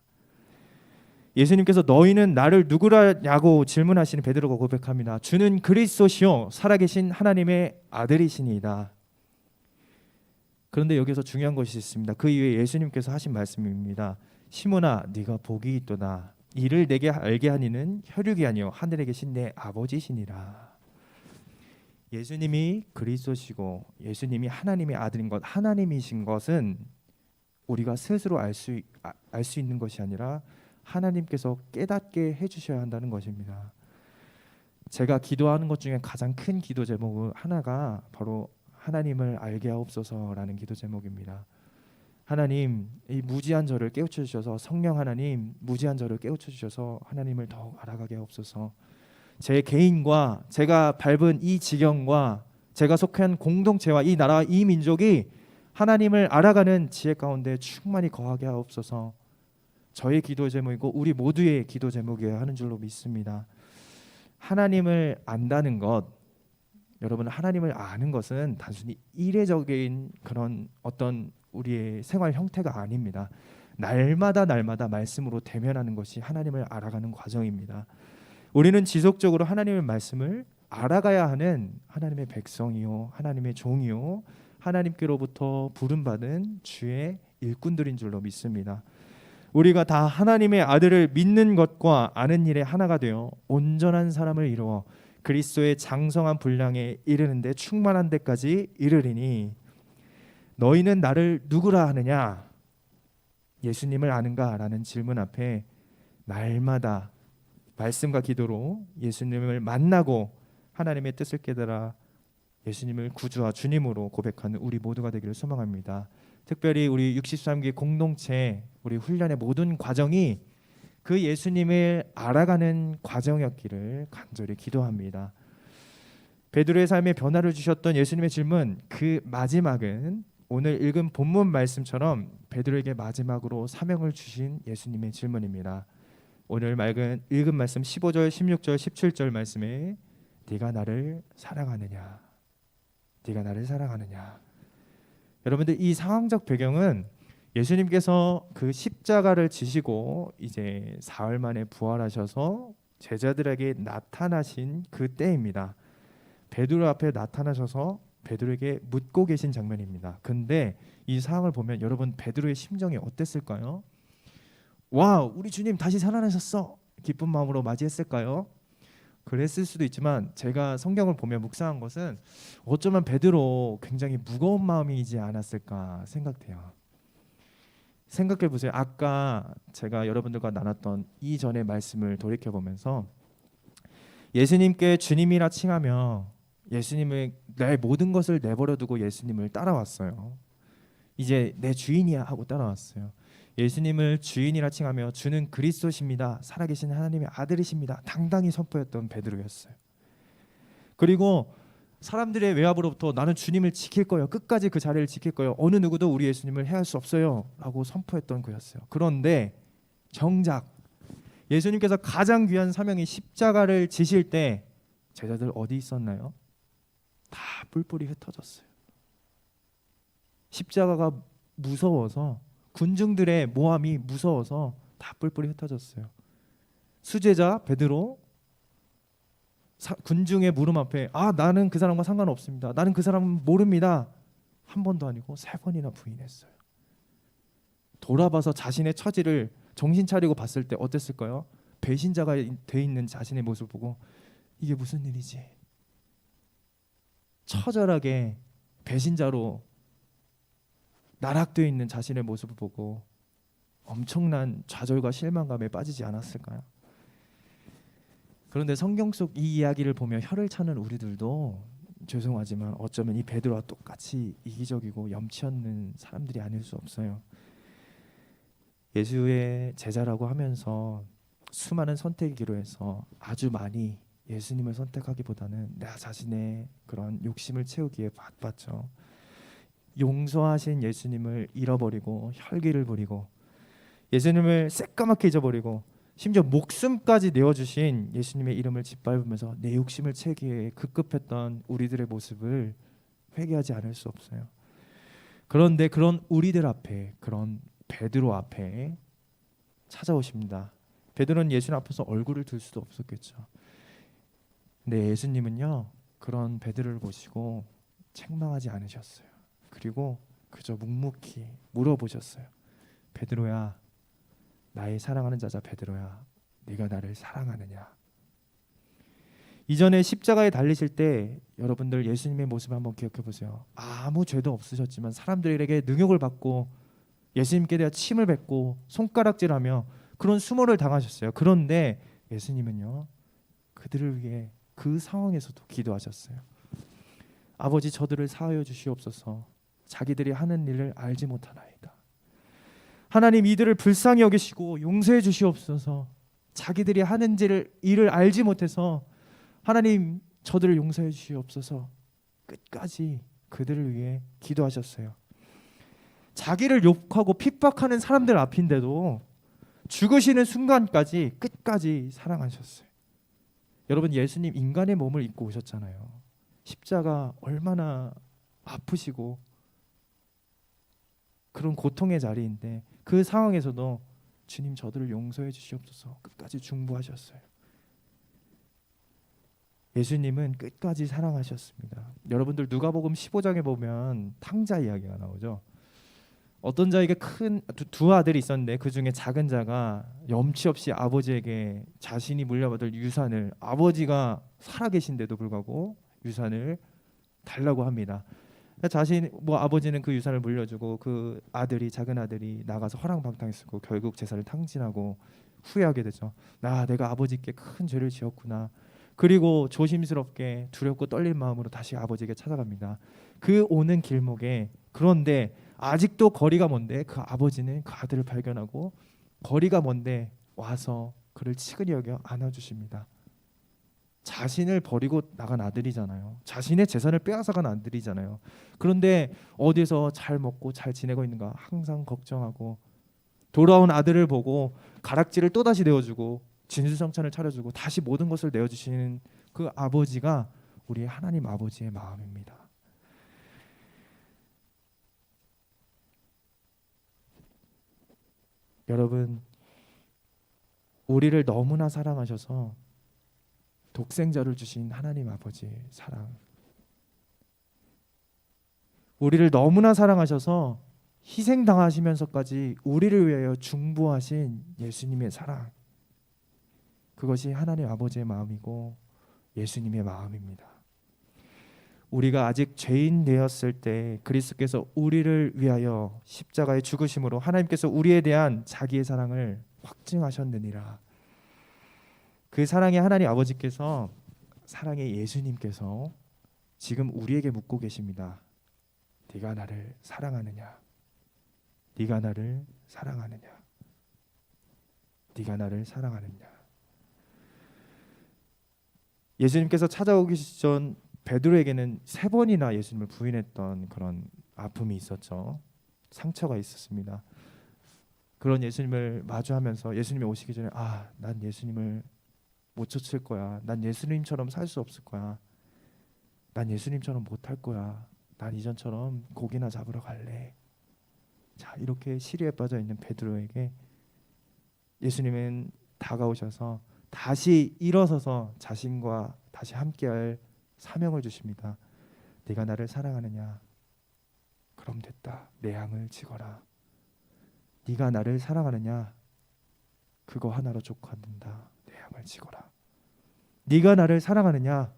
예수님께서 너희는 나를 누구라냐고 질문하시는 베드로가 고백합니다. 주는 그리스도시요 살아계신 하나님의 아들이시니이다. 그런데 여기서 중요한 것이 있습니다. 그 이후에 예수님께서 하신 말씀입니다. 시몬아, 네가 복이 있도다. 이를 내게 알게 하니는 혈육이 아니요 하늘에 계신 내 아버지시니라. 예수님이 그리스도시고 예수님이 하나님의 아들인 것, 하나님이신 것은 우리가 스스로 알 수 있는 것이 아니라 하나님께서 깨닫게 해주셔야 한다는 것입니다. 제가 기도하는 것 중에 가장 큰 기도 제목 하나가 바로 하나님을 알게 하옵소서라는 기도 제목입니다. 하나님, 이 무지한 저를 깨우쳐 주셔서, 성령 하나님 무지한 저를 깨우쳐 주셔서 하나님을 더욱 알아가게 하옵소서. 제 개인과 제가 밟은 이 지경과 제가 속한 공동체와 이 나라와 이 민족이 하나님을 알아가는 지혜 가운데 충만히 거하게 하옵소서. 저의 기도 제목이고 우리 모두의 기도 제목이어야 하는 줄로 믿습니다. 하나님을 안다는 것, 여러분, 하나님을 아는 것은 단순히 이례적인 그런 어떤 우리의 생활 형태가 아닙니다. 날마다 말씀으로 대면하는 것이 하나님을 알아가는 과정입니다. 우리는 지속적으로 하나님의 말씀을 알아가야 하는 하나님의 백성이요 하나님의 종이요 하나님께로부터 부름받은 주의 일꾼들인 줄로 믿습니다. 우리가 다 하나님의 아들을 믿는 것과 아는 일에 하나가 되어 온전한 사람을 이루어 그리스도의 장성한 분량에 이르는데 충만한 데까지 이르리니 너희는 나를 누구라 하느냐? 예수님을 아는가라는 질문 앞에 날마다 말씀과 기도로 예수님을 만나고 하나님의 뜻을 깨달아 예수님을 구주와 주님으로 고백하는 우리 모두가 되기를 소망합니다. 특별히 우리 63기 공동체 우리 훈련의 모든 과정이 그 예수님을 알아가는 과정이었기를 간절히 기도합니다. 베드로의 삶에 변화를 주셨던 예수님의 질문, 그 마지막은 오늘 읽은 본문 말씀처럼 베드로에게 마지막으로 사명을 주신 예수님의 질문입니다. 오늘 읽은 말씀 15절, 16절, 17절 말씀에 네가 나를 사랑하느냐? 네가 나를 사랑하느냐? 여러분들, 이 상황적 배경은 예수님께서 그 십자가를 지시고 이제 사흘 만에 부활하셔서 제자들에게 나타나신 그 때입니다. 베드로 앞에 나타나셔서 베드로에게 묻고 계신 장면입니다. 근데 이 상황을 보면 여러분, 베드로의 심정이 어땠을까요? 와, 우리 주님 다시 살아나셨어! 기쁜 마음으로 맞이했을까요? 그랬을 수도 있지만 제가 성경을 보며 묵상한 것은 어쩌면 베드로 굉장히 무거운 마음이지 않았을까 생각돼요. 생각해 보세요. 아까 제가 여러분들과 나눴던 이전의 말씀을 돌이켜보면서 예수님께 주님이라 칭하며 예수님의 내 모든 것을 내버려 두고 예수님을 따라왔어요. 이제 내 주인이야 하고 따라왔어요. 예수님을 주인이라 칭하며 주는 그리스도십니다, 살아계신 하나님의 아들이십니다, 당당히 선포했던 베드로였어요. 그리고 사람들의 외압으로부터 나는 주님을 지킬 거예요, 끝까지 그 자리를 지킬 거예요, 어느 누구도 우리 예수님을 해할 수 없어요 라고 선포했던 그였어요. 그런데 정작 예수님께서 가장 귀한 사명인 십자가를 지실 때 제자들 어디 있었나요? 다 뿔뿔이 흩어졌어요. 십자가가 무서워서, 군중들의 모함이 무서워서 다 뿔뿔이 흩어졌어요. 수제자 베드로 군중의 물음 앞에 나는 그 사람과 상관없습니다, 나는 그 사람 모릅니다, 한 번도 아니고 3번이나 부인했어요. 돌아봐서 자신의 처지를 정신 차리고 봤을 때 어땠을까요? 배신자가 돼 있는 자신의 모습을 보고 이게 무슨 일이지? 처절하게 배신자로 나락되어 있는 자신의 모습을 보고 엄청난 좌절과 실망감에 빠지지 않았을까요? 그런데 성경 속 이 이야기를 보며 혀를 차는 우리들도 죄송하지만 어쩌면 이 베드로와 똑같이 이기적이고 염치 없는 사람들이 아닐 수 없어요. 예수의 제자라고 하면서 수많은 선택의 기로에서 아주 많이 예수님을 선택하기보다는 나 자신의 그런 욕심을 채우기에 바빴죠. 용서하신 예수님을 잃어버리고 혈기를 부리고 예수님을 새까맣게 잊어버리고 심지어 목숨까지 내어주신 예수님의 이름을 짓밟으면서 내 욕심을 채기에 급급했던 우리들의 모습을 회개하지 않을 수 없어요. 그런데 그런 우리들 앞에, 그런 베드로 앞에 찾아오십니다. 베드로는 예수님 앞에서 얼굴을 들 수도 없었겠죠. 근데 예수님은요, 그런 베드로를 보시고 책망하지 않으셨어요. 그리고 그저 묵묵히 물어보셨어요. 베드로야, 나의 사랑하는 자자 베드로야, 네가 나를 사랑하느냐? 이전에 십자가에 달리실 때 여러분들 예수님의 모습을 한번 기억해 보세요. 아무 죄도 없으셨지만 사람들에게 능욕을 받고 예수님께 대한 침을 뱉고 손가락질하며 그런 수모를 당하셨어요. 그런데 예수님은요, 그들을 위해 그 상황에서도 기도하셨어요. 아버지, 저들을 사하여 주시옵소서. 자기들이 하는 일을 알지 못하나이다. 하나님, 이들을 불쌍히 여기시고 용서해 주시옵소서. 자기들이 하는 일을 알지 못해서 하나님, 저들을 용서해 주시옵소서. 끝까지 그들을 위해 기도하셨어요. 자기를 욕하고 핍박하는 사람들 앞인데도 죽으시는 순간까지 끝까지 사랑하셨어요. 여러분, 예수님 인간의 몸을 입고 오셨잖아요. 십자가 얼마나 아프시고 그런 고통의 자리인데 그 상황에서도 주님, 저들을 용서해 주시옵소서 끝까지 중보하셨어요. 예수님은 끝까지 사랑하셨습니다. 여러분들 누가복음 15장에 보면 탕자 이야기가 나오죠. 어떤 자에게 큰 두 아들이 있었는데 그 중에 작은 자가 염치 없이 아버지에게 자신이 물려받을 유산을, 아버지가 살아계신데도 불구하고 유산을 달라고 합니다. 자신 뭐 아버지는 그 유산을 물려주고 그 아들이 작은 아들이 나가서 허랑방탕했고 결국 재산을 탕진하고 후회하게 되죠. 내가 아버지께 큰 죄를 지었구나. 그리고 조심스럽게 두렵고 떨린 마음으로 다시 아버지에게 찾아갑니다. 그 오는 길목에 그런데 아직도 거리가 먼데 그 아버지는 그 아들을 발견하고 거리가 먼데 와서 그를 치근히 여겨 안아주십니다. 자신을 버리고 나간 아들이잖아요. 자신의 재산을 빼앗아간 아들이잖아요. 그런데 어디서 잘 먹고 잘 지내고 있는가 항상 걱정하고 돌아온 아들을 보고 가락지를 또다시 내어주고 진수성찬을 차려주고 다시 모든 것을 내어주시는 그 아버지가 우리 하나님 아버지의 마음입니다. 여러분, 우리를 너무나 사랑하셔서 독생자를 주신 하나님 아버지의 사랑, 우리를 너무나 사랑하셔서 희생당하시면서까지 우리를 위하여 중보하신 예수님의 사랑, 그것이 하나님 아버지의 마음이고 예수님의 마음입니다. 우리가 아직 죄인 되었을 때 그리스도께서 우리를 위하여 십자가의 죽으심으로 하나님께서 우리에 대한 자기의 사랑을 확증하셨느니라. 그 사랑의 하나님 아버지께서, 사랑의 예수님께서 지금 우리에게 묻고 계십니다. 네가 나를 사랑하느냐? 네가 나를 사랑하느냐? 네가 나를 사랑하느냐? 예수님께서 찾아오기 전 베드로에게는 3번이나 예수님을 부인했던 그런 아픔이 있었죠. 상처가 있었습니다. 그런 예수님을 마주하면서 예수님이 오시기 전에 난 예수님을 못 쫓을 거야. 난 예수님처럼 살 수 없을 거야. 난 예수님처럼 못할 거야. 난 이전처럼 고기나 잡으러 갈래. 자, 이렇게 시리에 빠져 있는 베드로에게 예수님은 다가오셔서 다시 일어서서 자신과 다시 함께할 사명을 주십니다. 네가 나를 사랑하느냐? 그럼 됐다. 내 양을 치거라. 네가 나를 사랑하느냐? 그거 하나로 족하는다. 내 양을 치거라. 네가 나를 사랑하느냐?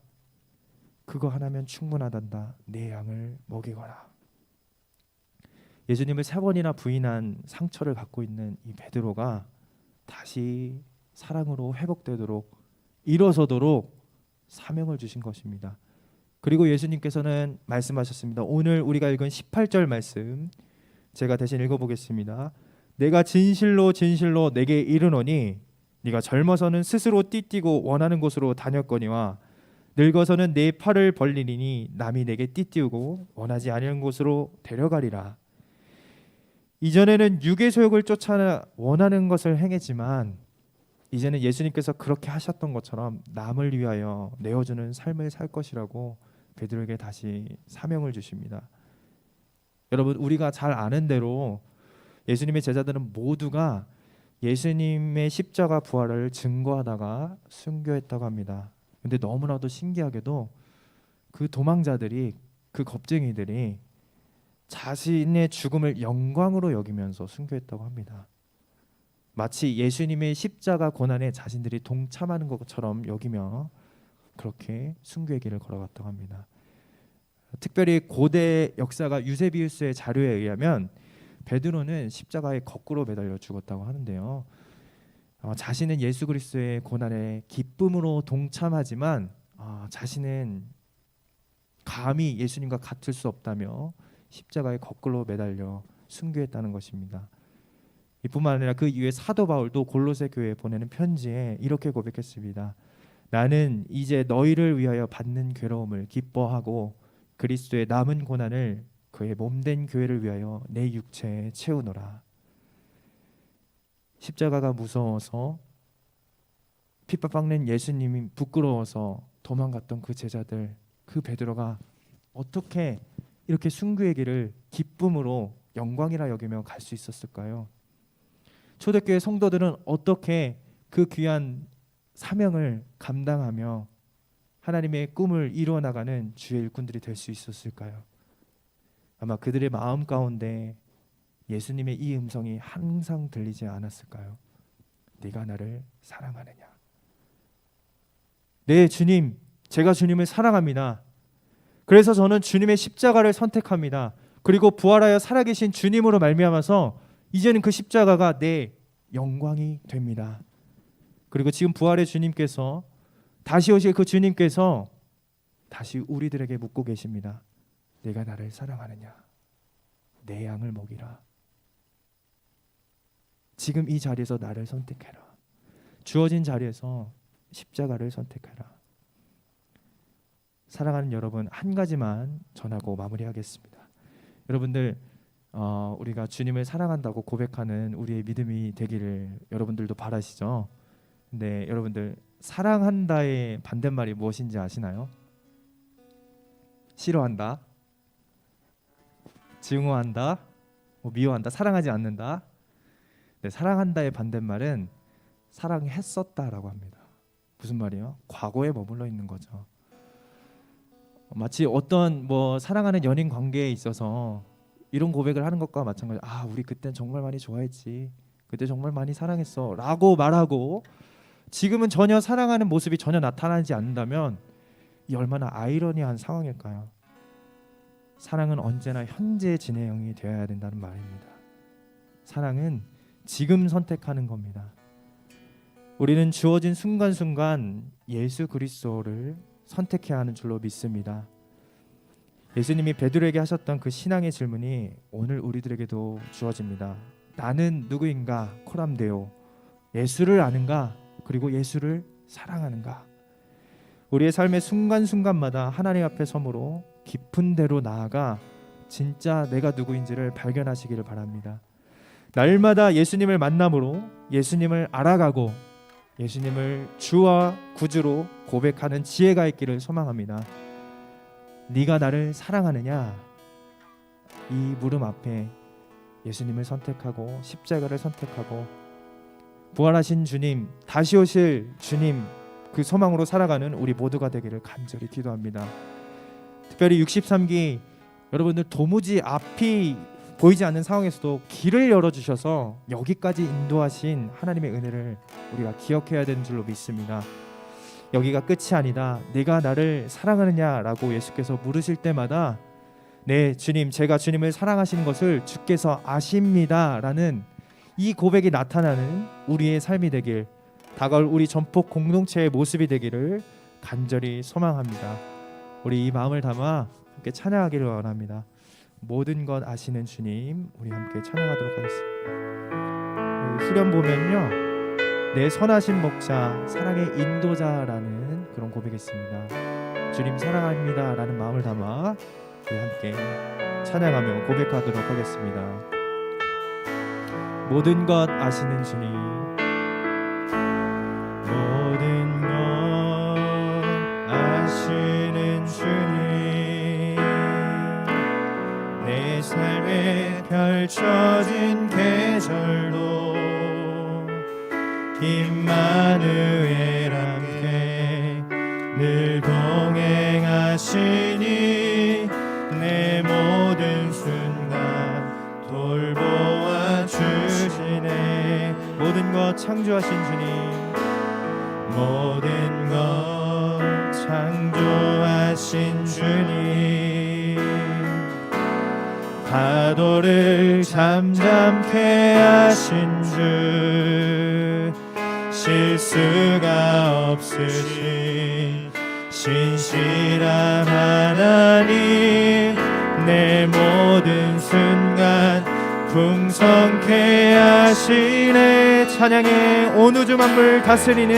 그거 하나면 충분하단다. 내 양을 먹이거라. 예수님을 3번이나 부인한 상처를 갖고 있는 이 베드로가 다시 사랑으로 회복되도록 일어서도록 사명을 주신 것입니다. 그리고 예수님께서는 말씀하셨습니다. 오늘 우리가 읽은 18절 말씀 제가 대신 읽어보겠습니다. 내가 진실로 진실로 내게 이르노니 네가 젊어서는 스스로 띠띠고 원하는 곳으로 다녔거니와 늙어서는 내 팔을 벌리니 남이 내게 띠띠우고 원하지 않은 곳으로 데려가리라. 이전에는 육의 소욕을 쫓아 원하는 것을 행했지만 이제는 예수님께서 그렇게 하셨던 것처럼 남을 위하여 내어주는 삶을 살 것이라고 베드로에게 다시 사명을 주십니다. 여러분, 우리가 잘 아는 대로 예수님의 제자들은 모두가 예수님의 십자가 부활을 증거하다가 순교했다고 합니다. 근데 너무나도 신기하게도 그 도망자들이, 그 겁쟁이들이 자신의 죽음을 영광으로 여기면서 순교했다고 합니다. 마치 예수님의 십자가 고난에 자신들이 동참하는 것처럼 여기며 그렇게 순교의 길을 걸어갔다고 합니다. 특별히 고대 역사가 유세비우스의 자료에 의하면 베드로는 십자가에 거꾸로 매달려 죽었다고 하는데요. 자신은 예수 그리스도의 고난에 기쁨으로 동참하지만 자신은 감히 예수님과 같을 수 없다며 십자가에 거꾸로 매달려 순교했다는 것입니다. 이뿐만 아니라 그 이후에 사도 바울도 골로새 교회에 보내는 편지에 이렇게 고백했습니다. 나는 이제 너희를 위하여 받는 괴로움을 기뻐하고 그리스도의 남은 고난을 그의 몸된 교회를 위하여 내 육체에 채우노라. 십자가가 무서워서 핍박받는 예수님이 부끄러워서 도망갔던 그 제자들, 그 베드로가 어떻게 이렇게 순교의 길을 기쁨으로 영광이라 여기며 갈 수 있었을까요? 초대교회 성도들은 어떻게 그 귀한 사명을 감당하며 하나님의 꿈을 이루어 나가는 주의 일꾼들이 될 수 있었을까요? 아마 그들의 마음 가운데 예수님의 이 음성이 항상 들리지 않았을까요? 네가 나를 사랑하느냐? 네, 주님, 제가 주님을 사랑합니다. 그래서 저는 주님의 십자가를 선택합니다. 그리고 부활하여 살아계신 주님으로 말미암아서 이제는 그 십자가가 내 영광이 됩니다. 그리고 지금 부활의 주님께서, 다시 오실 그 주님께서 다시 우리들에게 묻고 계십니다. 내가 나를 사랑하느냐? 내 양을 먹이라. 지금 이 자리에서 나를 선택해라. 주어진 자리에서 십자가를 선택해라. 사랑하는 여러분, 한 가지만 전하고 마무리하겠습니다. 여러분들, 우리가 주님을 사랑한다고 고백하는 우리의 믿음이 되기를 여러분들도 바라시죠? 근데 여러분들, 사랑한다의 반대말이 무엇인지 아시나요? 싫어한다, 증오한다, 미워한다, 사랑하지 않는다. 네, 사랑한다의 반대말은 사랑했었다라고 합니다. 무슨 말이에요? 과거에 머물러 있는 거죠. 마치 어떤 사랑하는 연인 관계에 있어서 이런 고백을 하는 것과 마찬가지. 우리 그땐 정말 많이 좋아했지, 그때 정말 많이 사랑했어 라고 말하고 지금은 전혀 사랑하는 모습이 전혀 나타나지 않는다면 이 얼마나 아이러니한 상황일까요? 사랑은 언제나 현재 진행형이 되어야 된다는 말입니다. 사랑은 지금 선택하는 겁니다. 우리는 주어진 순간순간 예수 그리스도를 선택해야 하는 줄로 믿습니다. 예수님이 베드로에게 하셨던 그 신앙의 질문이 오늘 우리들에게도 주어집니다. 나는 누구인가? 코람데오. 예수를 아는가? 그리고 예수를 사랑하는가? 우리의 삶의 순간순간마다 하나님 앞에 섬으로 깊은 데로 나아가 진짜 내가 누구인지를 발견하시기를 바랍니다. 날마다 예수님을 만남으로 예수님을 알아가고 예수님을 주와 구주로 고백하는 지혜가 있기를 소망합니다. 네가 나를 사랑하느냐? 이 물음 앞에 예수님을 선택하고 십자가를 선택하고 부활하신 주님, 다시 오실 주님, 그 소망으로 살아가는 우리 모두가 되기를 간절히 기도합니다. 특별히 63기 여러분들, 도무지 앞이 보이지 않는 상황에서도 길을 열어주셔서 여기까지 인도하신 하나님의 은혜를 우리가 기억해야 되는 줄로 믿습니다. 여기가 끝이 아니다. 내가 나를 사랑하느냐라고 예수께서 물으실 때마다 네 주님, 제가 주님을 사랑하시는 것을 주께서 아십니다 라는 이 고백이 나타나는 우리의 삶이 되길, 다가올 우리 전폭 공동체의 모습이 되기를 간절히 소망합니다. 우리 이 마음을 담아 함께 찬양하기를 원합니다. 모든 것 아시는 주님, 우리 함께 찬양하도록 하겠습니다. 후렴 보면요, 내 선하신 목자, 사랑의 인도자라는 그런 고백이 있습니다. 주님 사랑합니다 라는 마음을 담아 우리 함께 찬양하며 고백하도록 하겠습니다. 모든 것 아시는 주님, 모든 것 아시는 주님, 내 삶에 펼쳐진 계절도 임마누엘 함께 늘 동행하시니 내 모든 순간 돌보아 주시네. 모든 것 창조하신 주님, 모든 것 창조하신 주님, 파도를 잠잠케 하신 주, 실수가 없으신 신실한 하나님, 내 모든 순간 풍성케 하시네. 찬양해 온 우주 만물 다스리는,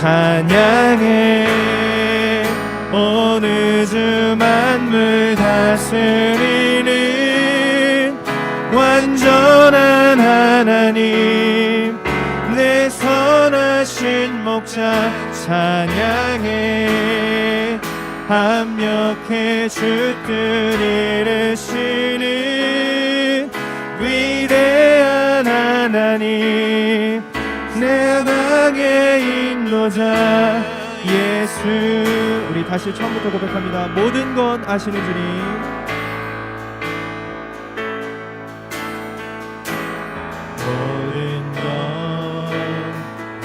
찬양해 온 우주 만물 다스리는 완전한 하나님, 내 선하신 목자, 찬양해 합력해 주 뜻 이루시는 위대한 하나님, 내 강의 인도자 예수. 우리 다시 처음부터 고백합니다. 모든 것 아시는 주님, 모든 것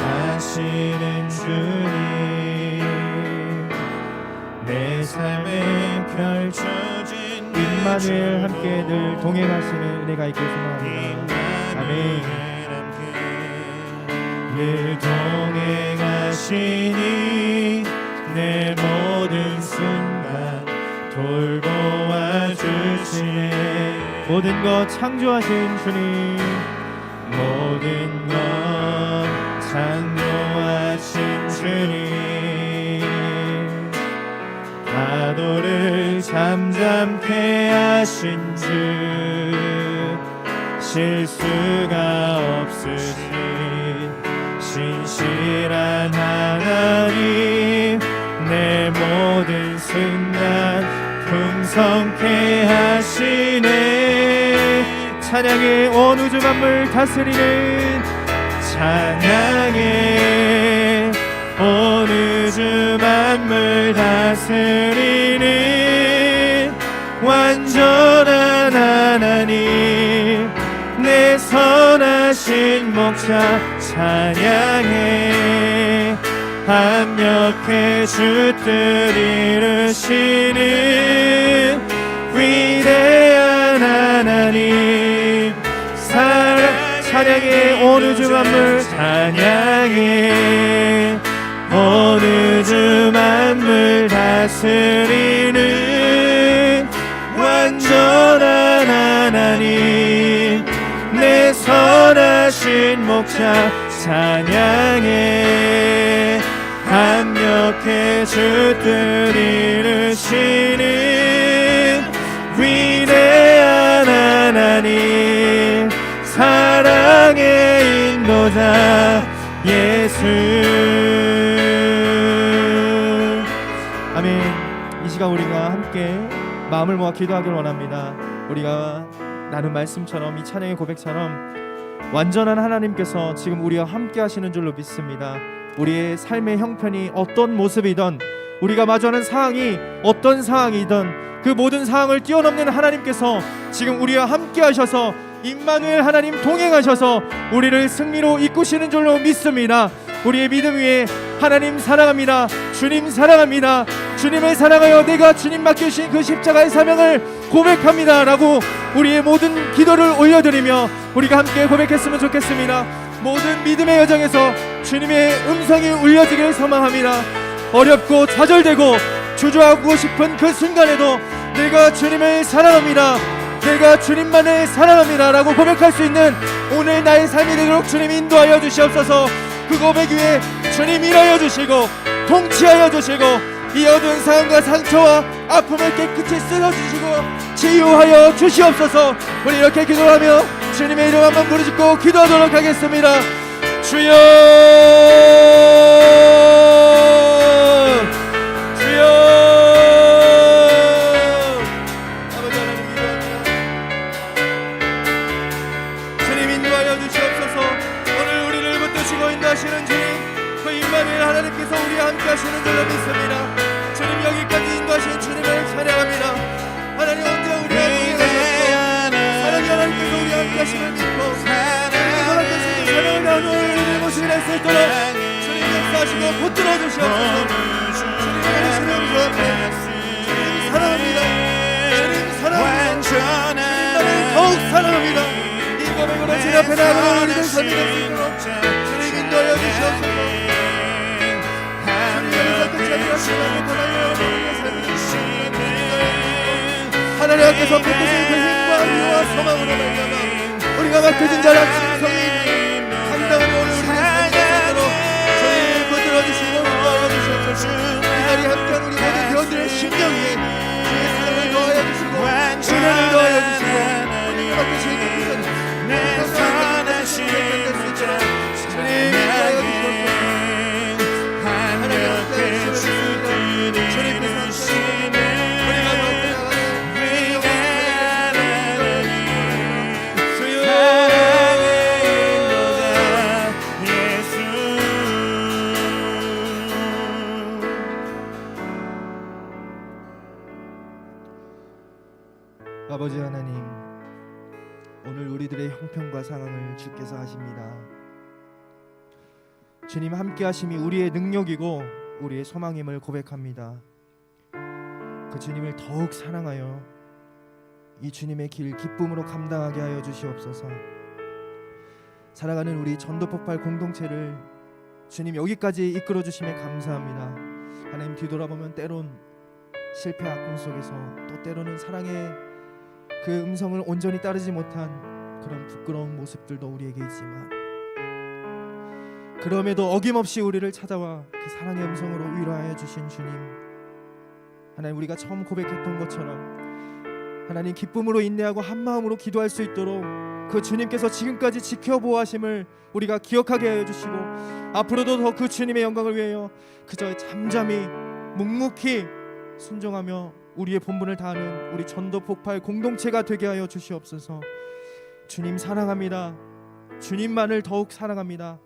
아시는 주님, 내
삶에 펼쳐진
임마누엘 함께 늘 동행하시는 은혜가 있길 소망합니다. 아멘.
늘 동행하시니 내 모든 순간 돌보아 주시네.
모든 것 창조하신 주님,
모든 것 창조하신 주님, 파도를 잠잠케 하신 주, 실수가 없으신 신실한 하나님, 내 모든 순간 풍성케 하시네.
찬양의 온 우주 만물 다스리는,
찬양해 온 우주 만물 다스리는 완전한 하나님, 내 선하신 목자 찬양해. 합력해 주 뜻 이루시는 위대한 하나님,
찬양의 온 우주 만물,
찬양해 온 우주 만물 다스리는 완전한 하나님, 내 선하신 목자 찬양해. 합력해 주 뜻 이루시는 위대한 하나님, 사랑의 인도자 예수.
아멘. 이 시간 우리가 함께 마음을 모아 기도하길 원합니다. 우리가 나눈 말씀처럼, 이 찬양의 고백처럼 완전한 하나님께서 지금 우리와 함께 하시는 줄로 믿습니다. 우리의 삶의 형편이 어떤 모습이든, 우리가 마주하는 상황이 어떤 상황이든 그 모든 상황을 뛰어넘는 하나님께서 지금 우리와 함께 하셔서 임마누엘 하나님 동행하셔서 우리를 승리로 이끄시는 줄로 믿습니다. 우리의 믿음 위에 하나님 사랑합니다, 주님 사랑합니다, 주님을 사랑하여 내가 주님 맡기신 그 십자가의 사명을 고백합니다 라고 우리의 모든 기도를 올려드리며 우리가 함께 고백했으면 좋겠습니다. 모든 믿음의 여정에서 주님의 음성이 울려지길 소망합니다. 어렵고 좌절되고 주저하고 싶은 그 순간에도 내가 주님을 사랑합니다, 내가 주님만을 사랑합니다 라고 고백할 수 있는 오늘 나의 삶이 되도록 주님 인도하여 주시옵소서. 그 고백 위에 주님 일하여 주시고 통치하여 주시고 이 어두운 상황과 상처와 아픔을 깨끗이 쓸어주시고 치유하여 주시옵소서. 우리 이렇게 기도하며 주님의 이름 한번 부르짖고 기도하도록 하겠습니다. 주여, 주여. 아버지 하나님 기도합니다. 주님 인도하여 주시옵소서. 오늘 우리를 붙드시고 인도하시는 주님, 그 임마누엘 하나님께서 우리와 함께 하시는 줄로 믿습니다. 주님 여기까지 인도하신 주님을 찬양합니다. 하나님 언제나 우리와 동행하셨고 사랑의 하나님께서 우리와 함께 하심을 믿고 하나님께서 사랑을 나누어 우리의 모습을 할 수 있도록 주님 역사하시고 붙들어 주시옵소서. 주님의 하시는 주 앞에 주님 사랑합니다, 주님 사랑합니다, 주님만을 더욱 사랑합니다. 이 고백으로 주님 앞에 나아가는 우리들 삶이 될 수 있도록 주님 인도하여 주시옵소서. 하나님 앞에서 베푸신 그 힘과 위로와 소망으로 말미암아 우리가 맡겨진 자랑 충성이 당당하게 오늘 우리의 삶이 되도록 주님 붙들어주시고 인도하여 주시옵소서. 이 자리에 함께한 우리 모든 회원들의 심령 위에 주의 사랑을 더하여 주시고 은혜를 더하여 주시고 우리가 맡겨진 내 선하신 주님 인도하여 주시옵소서. 아버지 하나님, 오늘 우리들의 형편과 상황을 주께서 하십니다. 주님 함께 하심이 우리의 능력이고 우리의 소망임을 고백합니다. 그 주님을 더욱 사랑하여 이 주님의 길 기쁨으로 감당하게 하여 주시옵소서. 살아가는 우리 전도폭발 공동체를 주님 여기까지 이끌어 주심에 감사합니다. 하나님, 뒤돌아보면 때론 실패 악공 속에서 또 때로는 사랑의 그 음성을 온전히 따르지 못한 그런 부끄러운 모습들도 우리에게 있지만, 그럼에도 어김없이 우리를 찾아와 그 사랑의 음성으로 위로하여 주신 주님, 하나님, 우리가 처음 고백했던 것처럼 하나님, 기쁨으로 인내하고 한마음으로 기도할 수 있도록 그 주님께서 지금까지 지켜보아심을 우리가 기억하게 하여 주시고, 앞으로도 더 그 주님의 영광을 위하여 그저 잠잠히 묵묵히 순종하며 우리의 본분을 다하는 우리 전도폭발 공동체가 되게 하여 주시옵소서. 주님 사랑합니다. 주님만을 더욱 사랑합니다.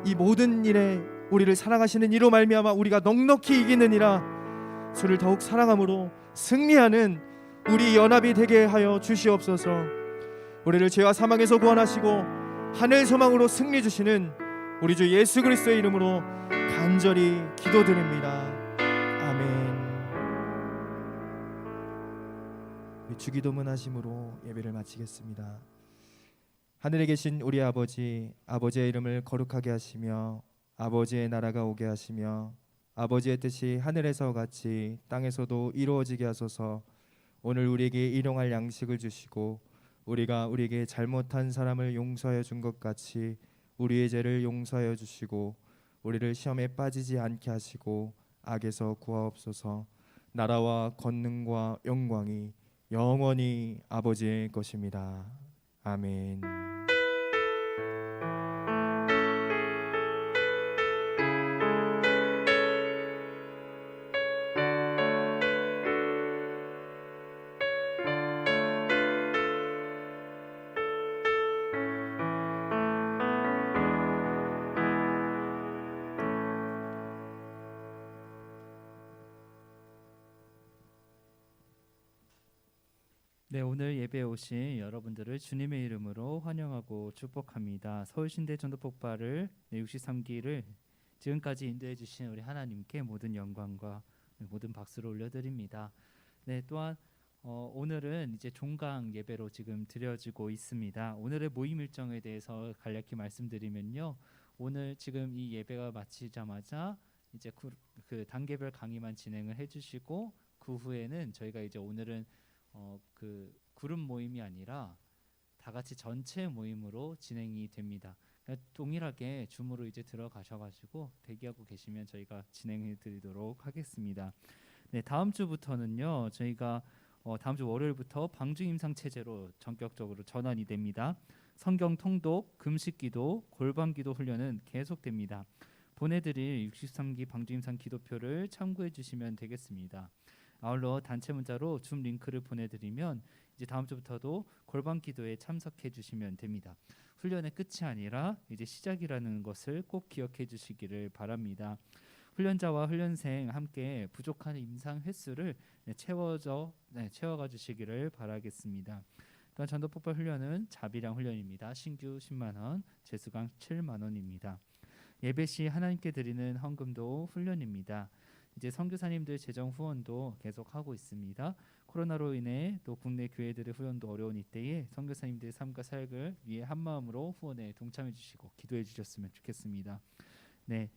이 모든 일에 우리를 사랑하시는 이로 말미암아 우리가 넉넉히 이기느니라. 주를 더욱 사랑함으로 승리하는 우리 연합이 되게 하여 주시옵소서. 우리를 죄와 사망에서 구원하시고 하늘 소망으로 승리 주시는 우리 주 예수 그리스도의 이름으로 간절히 기도드립니다. 아멘. 우리 주기도문 하심으로 예배를 마치겠습니다. 하늘에 계신 우리 아버지, 아버지의 이름을 거룩하게 하시며 아버지의 나라가 오게 하시며 아버지의 뜻이 하늘에서 같이 땅에서도 이루어지게 하소서. 오늘 우리에게 일용할 양식을 주시고 우리가 우리에게 잘못한 사람을 용서하여 준 것 같이 우리의 죄를 용서하여 주시고 우리를 시험에 빠지지 않게 하시고 악에서 구하옵소서. 나라와 권능과 영광이 영원히 아버지의 것입니다. 아멘.
네, 오늘 예배에 오신 여러분들을 주님의 이름으로 환영하고 축복합니다. 서울신대 전도폭발을 63기를 지금까지 인도해 주신 우리 하나님께 모든 영광과 모든 박수를 올려드립니다. 네, 또한 오늘은 이제 종강 예배로 지금 드려지고 있습니다. 오늘의 모임 일정에 대해서 간략히 말씀드리면요, 오늘 지금 이 예배가 마치자마자 이제 그 단계별 강의만 진행을 해주시고 그 후에는 저희가 이제 오늘은 그 그룹 모임이 아니라 다 같이 전체 모임으로 진행이 됩니다. 그러니까 동일하게 줌으로 이제 들어가셔가지고 대기하고 계시면 저희가 진행해드리도록 하겠습니다. 네, 다음 주부터는요, 저희가 다음 주 월요일부터 방주임상 체제로 전격적으로 전환이 됩니다. 성경 통독, 금식기도, 골방기도 훈련은 계속됩니다. 보내드릴 63기 방주임상 기도표를 참고해 주시면 되겠습니다. 아울러 단체 문자로 줌 링크를 보내드리면 이제 다음 주부터도 골방 기도에 참석해 주시면 됩니다. 훈련의 끝이 아니라 이제 시작이라는 것을 꼭 기억해 주시기를 바랍니다. 훈련자와 훈련생 함께 부족한 임상 횟수를 채워가 주시기를 바라겠습니다. 또한 전도폭발 훈련은 자비량 훈련입니다. 신규 10만 원, 재수강 7만 원입니다. 예배 시 하나님께 드리는 헌금도 훈련입니다. 이제 선교사님들 재정 후원도 계속 하고 있습니다. 코로나로 인해 또 국내 교회들의 후원도 어려운 이때에 선교사님들의 삶과 사역을 위해 한 마음으로 후원에 동참해 주시고 기도해 주셨으면 좋겠습니다. 네,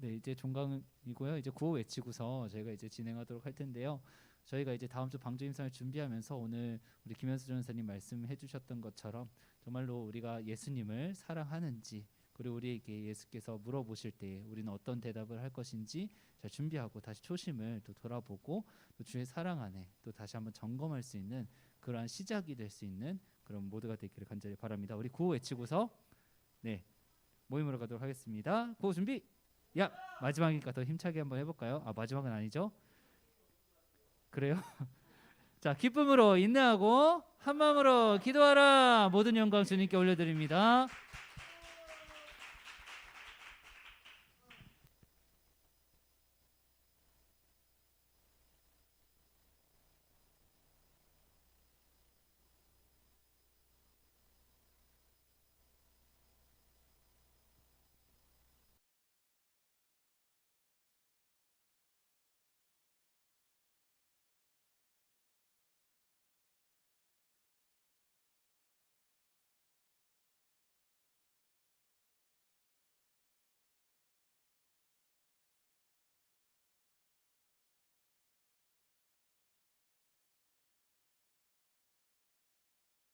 이제 종강이고요. 이제 구호 외치고서 저희가 이제 진행하도록 할 텐데요. 저희가 이제 다음 주 방주임상을 준비하면서 오늘 우리 김현수 전사님 말씀해 주셨던 것처럼 정말로 우리가 예수님을 사랑하는지, 그리고 우리에게 예수께서 물어보실 때 우리는 어떤 대답을 할 것인지 잘 준비하고 다시 초심을 또 돌아보고 또 주의 사랑 안에 또 다시 한번 점검할 수 있는 그러한 시작이 될 수 있는 그런 모두가 되기를 간절히 바랍니다. 우리 구호 외치고서 네, 모임으로 가도록 하겠습니다. 구호 준비. 야, 마지막이니까 더 힘차게 한번 해볼까요? 아, 마지막은 아니죠? 그래요? 자, 기쁨으로 인내하고 한 마음으로 기도하라. 모든 영광 주님께 올려드립니다.